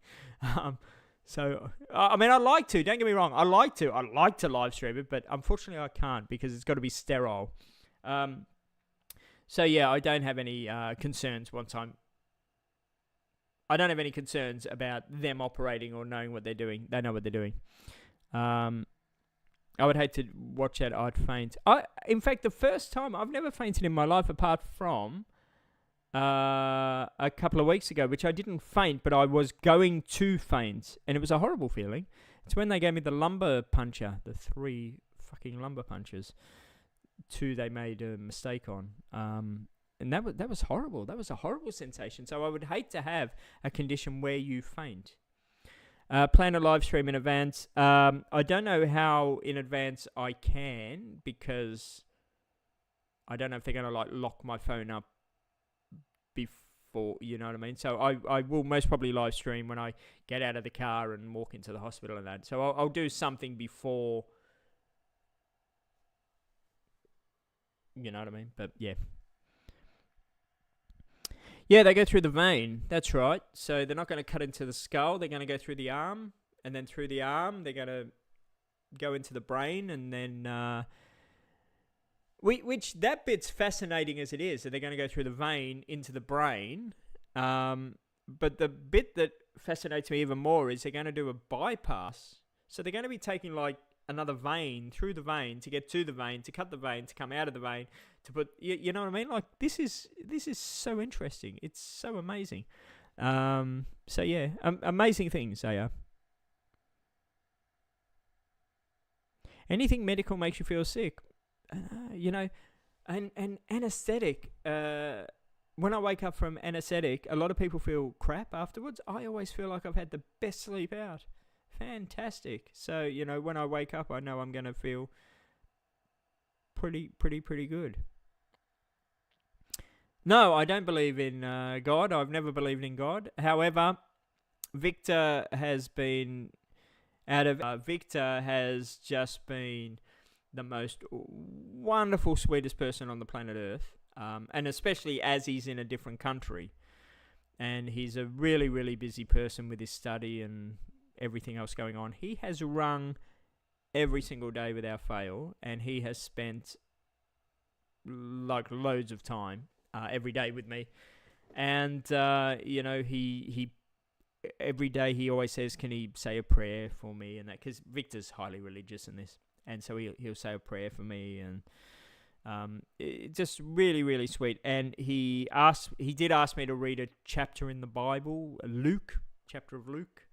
So, I mean, I'd like to, don't get me wrong, I'd like to live stream it, but unfortunately I can't because it's got to be sterile. So yeah, I don't have any concerns I don't have any concerns about them operating or knowing what they're doing. They know what they're doing. I would hate to watch that, I'd faint. In fact, the first time, I've never fainted in my life apart from a couple of weeks ago, which I didn't faint, but I was going to faint, and it was a horrible feeling. It's when they gave me the lumbar puncture, the 3 fucking lumbar punches. 2 they made a mistake on, and that was horrible. That was a horrible sensation. So I would hate to have a condition where you faint. Plan a live stream in advance. I don't know how in advance I can, because I don't know if they're going to like lock my phone up before, you know what I mean? So I will most probably live stream when I get out of the car and walk into the hospital and that. So I'll do something before, you know what I mean? But yeah. Yeah, they go through the vein. That's right. So they're not going to cut into the skull. They're going to go through the arm, and then through the arm, they're going to go into the brain, and then which that bit's fascinating as it is. So they're going to go through the vein into the brain. But the bit that fascinates me even more is they're going to do a bypass. So they're going to be taking like another vein through the vein to get to the vein, to cut the vein, to come out of the vein, to put, you know what I mean? Like, this is so interesting. It's so amazing. So yeah, amazing things they are. Anything medical makes you feel sick, you know, and anesthetic. When I wake up from anesthetic, a lot of people feel crap afterwards. I always feel like I've had the best sleep out. Fantastic. So, you know, when I wake up, I know I'm going to feel pretty good. No, I don't believe in God. I've never believed in God. However, Victor has just been the most wonderful, sweetest person on the planet Earth. And especially as he's in a different country. And he's a really, really busy person with his study and everything else going on. He has rung every single day without fail, and he has spent like loads of time every day with me. And you know, he every day he always says, "Can he say a prayer for me?" and that, because Victor's highly religious in this, and so he'll say a prayer for me, and just really, really sweet. And he did ask me to read a chapter in the Bible, chapter of Luke.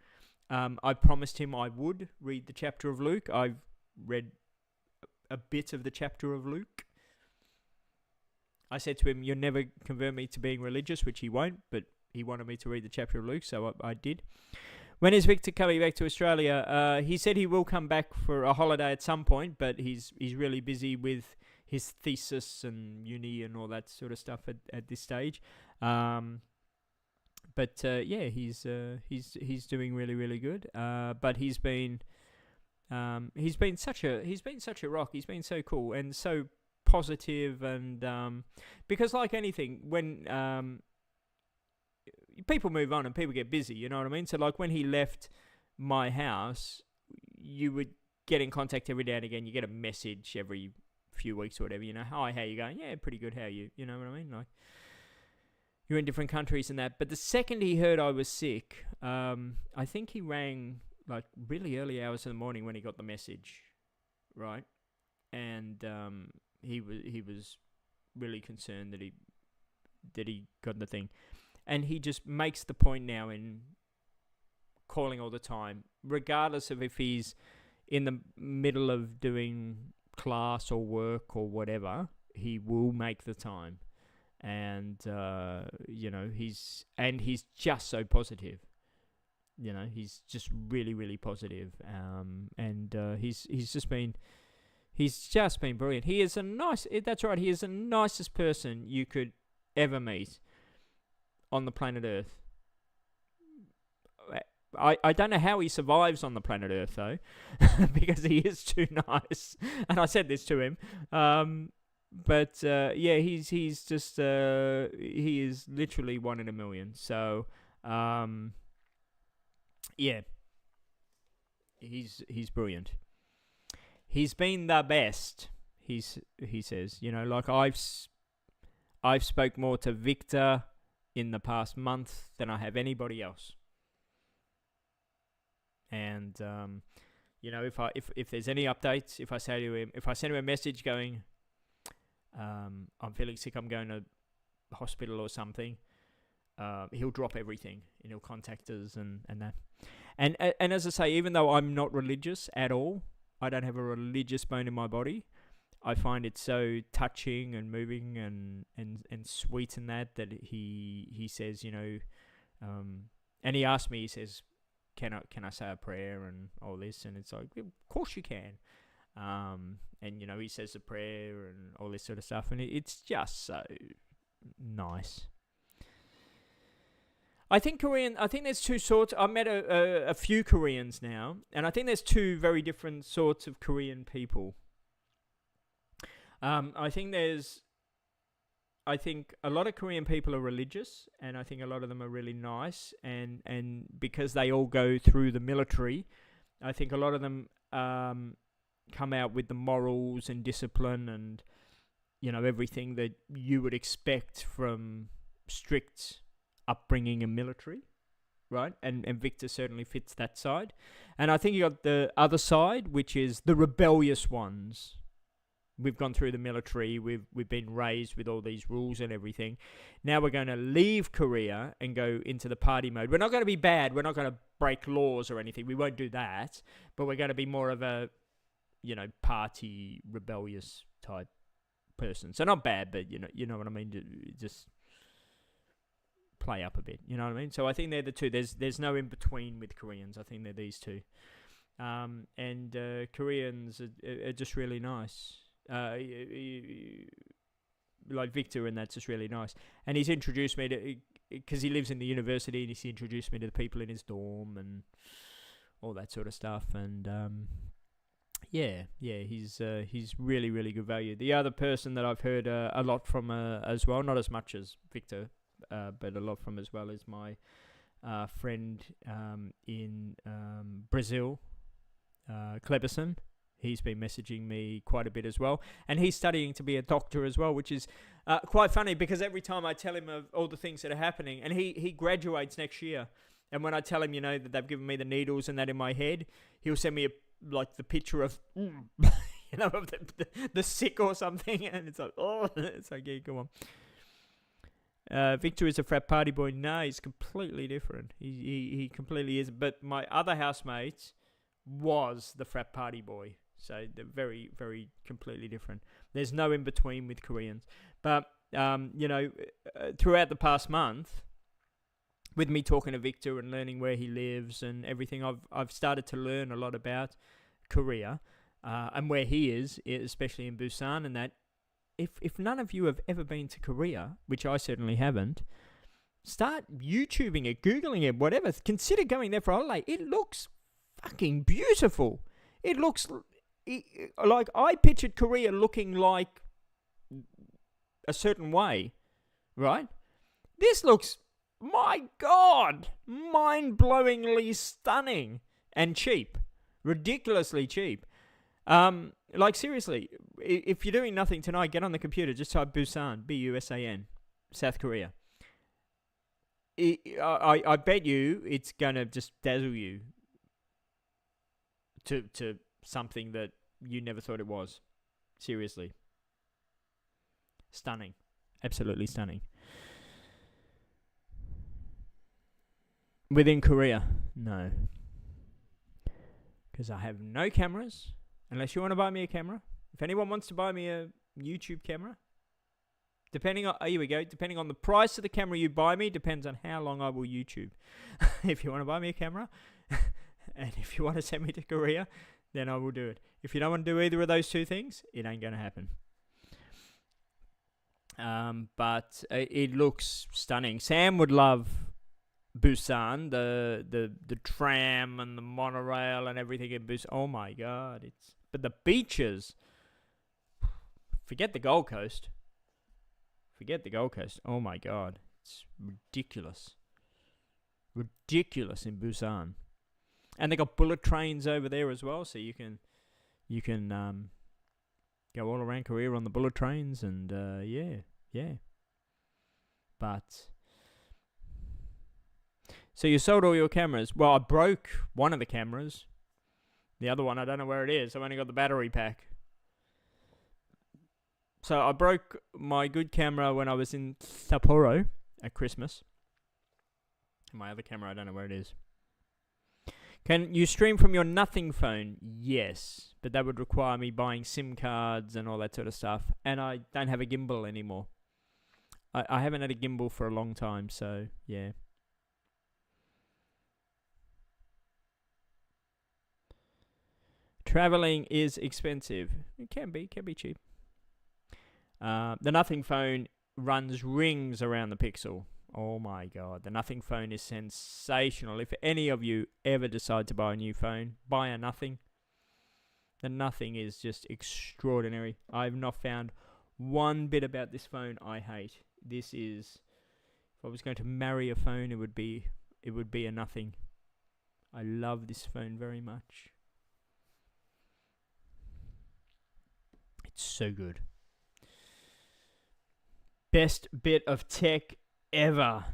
I promised him I would read the chapter of Luke. I've read a bit of the chapter of Luke. I said to him, "You'll never convert me to being religious," which he won't, but he wanted me to read the chapter of Luke, so I did. When is Victor coming back to Australia? He said he will come back for a holiday at some point, but he's really busy with his thesis and uni and all that sort of stuff at this stage. But yeah, he's doing really, really good. But he's been such a rock. He's been so cool and so positive, and because like anything, when people move on and people get busy, you know what I mean? So like when he left my house, you would get in contact every day and again. You get a message every few weeks or whatever, you know, "Hi, how you going?" "Yeah, pretty good, how are you?" You know what I mean? Like, you're in different countries and that. But the second he heard I was sick, I think he rang like really early hours in the morning when he got the message, right? And he was really concerned that he got the thing, and he just makes the point now in calling all the time, regardless of if he's in the middle of doing class or work or whatever. He will make the time, and he's just so positive. He's just really, really positive. He's just been brilliant. He is that's right. He is the nicest person you could ever meet on the planet Earth. I don't know how he survives on the planet Earth though, because he is too nice. And I said this to him. He's just he is literally one in a million. So he's brilliant. He's been the best. He says, like I've spoke more to Victor in the past month than I have anybody else. And if there's any updates, if I send him a message going, I'm feeling sick, I'm going to hospital or something, he'll drop everything and he'll contact us and that. And as I say, even though I'm not religious at all, I don't have a religious bone in my body, I find it so touching and moving and sweet in that he says, and he asked me, he says, can I say a prayer and all this? And it's like, of course you can. He says a prayer and all this sort of stuff, and it's just so nice. I think there's two sorts. I met a few Koreans now, and I think there's two very different sorts of Korean people. I think a lot of Korean people are religious, and I think a lot of them are really nice, and because they all go through the military, I think a lot of them come out with the morals and discipline and everything that you would expect from strict upbringing in military, right? And Victor certainly fits that side. And I think you got the other side, which is the rebellious ones. We've gone through the military, we've been raised with all these rules and everything. Now we're going to leave Korea and go into the party mode. We're not going to be bad, we're not going to break laws or anything, we won't do that, but we're going to be more of a, party rebellious type person. So not bad, but you know what I mean, just play up a bit, you know what I mean? So I think they're the two. There's no in between with Koreans. I think they're these two. Koreans are just really nice. Like Victor, and that's just really nice. And he's introduced me to, because he lives in the university, and he's introduced me to the people in his dorm and all that sort of stuff. And he's really, really good value. The other person that I've heard a lot from as well, not as much as Victor, but a lot from as well, is my friend in Brazil, Cleberson. He's been messaging me quite a bit as well. And he's studying to be a doctor as well, which is quite funny, because every time I tell him of all the things that are happening, and he graduates next year, and when I tell him, that they've given me the needles and that in my head, he'll send me the picture of, of the sick or something, and it's like, oh, it's like, yeah, come on. Victor is a frat party boy. No, he's completely different. He completely is. But my other housemate was the frat party boy. So they're very, very completely different. There's no in between with Koreans. But, throughout the past month, with me talking to Victor and learning where he lives and everything, I've started to learn a lot about Korea and where he is, especially in Busan, and that if none of you have ever been to Korea, which I certainly haven't, start YouTubing it, Googling it, whatever. Consider going there for a holiday. It looks fucking beautiful. It looks like I pictured Korea looking like a certain way, right? This looks, my God, mind-blowingly stunning and cheap, ridiculously cheap. Seriously, if you're doing nothing tonight, get on the computer, just type Busan, B-U-S-A-N, South Korea. I bet you it's going to just dazzle you. to something that you never thought it was. Seriously. Stunning. Absolutely stunning. Within Korea? No. Because I have no cameras. Unless you want to buy me a camera. If anyone wants to buy me a YouTube camera. Depending on the price of the camera you buy me, depends on how long I will YouTube. If you want to buy me a camera, and if you want to send me to Korea, then I will do it. If you don't want to do either of those two things, it ain't going to happen. But it looks stunning. Sam would love Busan, the tram and the monorail and everything in Busan. Oh my God! But the beaches. Forget the Gold Coast. Oh my God, it's ridiculous. Ridiculous in Busan, and they got bullet trains over there as well, so you can go all around Korea on the bullet trains, and yeah. But so you sold all your cameras. Well, I broke one of the cameras. The other one, I don't know where it is. I've only got the battery pack. So I broke my good camera when I was in Sapporo at Christmas. My other camera, I don't know where it is. Can you stream from your nothing phone? Yes, but that would require me buying SIM cards and all that sort of stuff. And I don't have a gimbal anymore. I haven't had a gimbal for a long time, so yeah. Traveling is expensive. It can be cheap. The Nothing phone runs rings around the Pixel. Oh my God, the Nothing phone is sensational. If any of you ever decide to buy a new phone, buy a Nothing. The Nothing is just extraordinary. I've not found one bit about this phone I hate. This is, if I was going to marry a phone, it would be a Nothing. I love this phone very much. It's so good. Best bit of tech ever.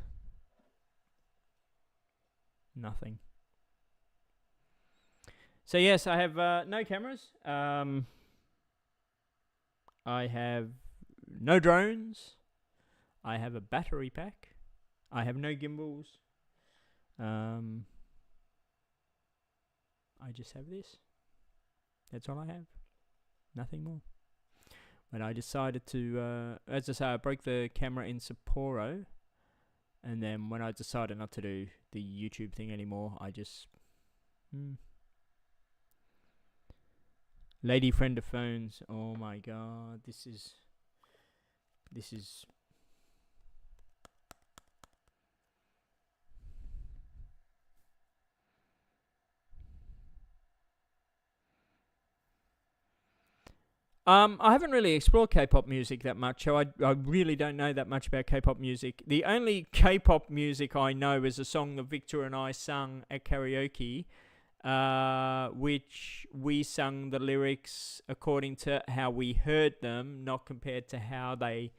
Nothing. So yes, I have no cameras. I have no drones. I have a battery pack. I have no gimbals. I just have this. That's all I have. Nothing more. But I decided to, as I say, I broke the camera in Sapporo. And then when I decided not to do the YouTube thing anymore, I just... Lady friend of phones. Oh my God. This is... I haven't really explored K-pop music that much, so I really don't know that much about K-pop music. The only K-pop music I know is a song that Victor and I sung at karaoke, which we sung the lyrics according to how we heard them, not compared to how they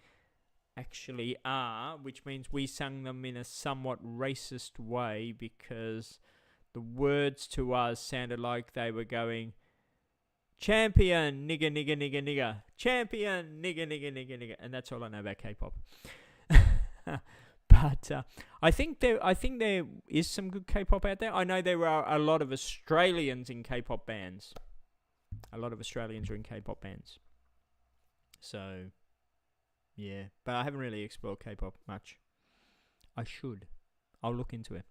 actually are, which means we sung them in a somewhat racist way because the words to us sounded like they were going... Champion, nigga, nigga, nigga, nigga. Champion, nigga, nigga, nigga, nigga. And that's all I know about K-pop. But I think there is some good K-pop out there. I know there are a lot of Australians in K-pop bands. A lot of Australians are in K-pop bands. So, yeah. But I haven't really explored K-pop much. I should. I'll look into it.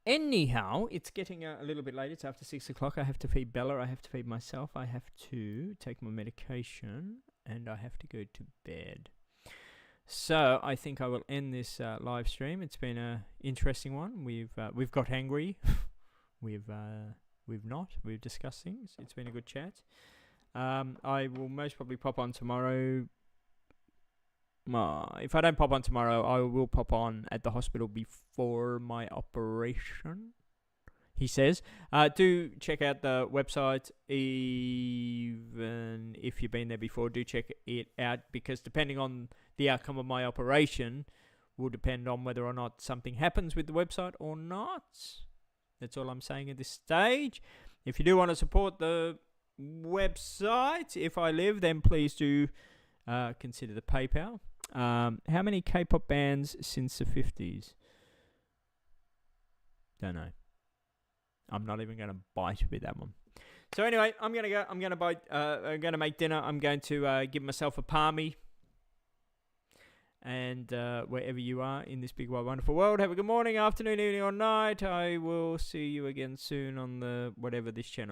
Anyhow, it's getting a little bit late. It's after 6 o'clock. I have to feed Bella. I have to feed myself. I have to take my medication. And I have to go to bed. So I think I will end this live stream. It's been an interesting one. We've got angry. We've not. We've discussed things. It's been a good chat. I will most probably pop on tomorrow. If I don't pop on tomorrow, I will pop on at the hospital before my operation, he says. Do check out the website, even if you've been there before. Do check it out, because depending on the outcome of my operation will depend on whether or not something happens with the website or not. That's all I'm saying at this stage. If you do want to support the website, If I Live, then please do consider the PayPal. How many K-pop bands since the 50s? Don't know. I'm not even going to bite with that one. So anyway, I'm going to go. I'm going to bite. I'm going to make dinner. I'm going to give myself a palmy. And wherever you are in this big, wide, wonderful world, have a good morning, afternoon, evening, or night. I will see you again soon on the whatever this channel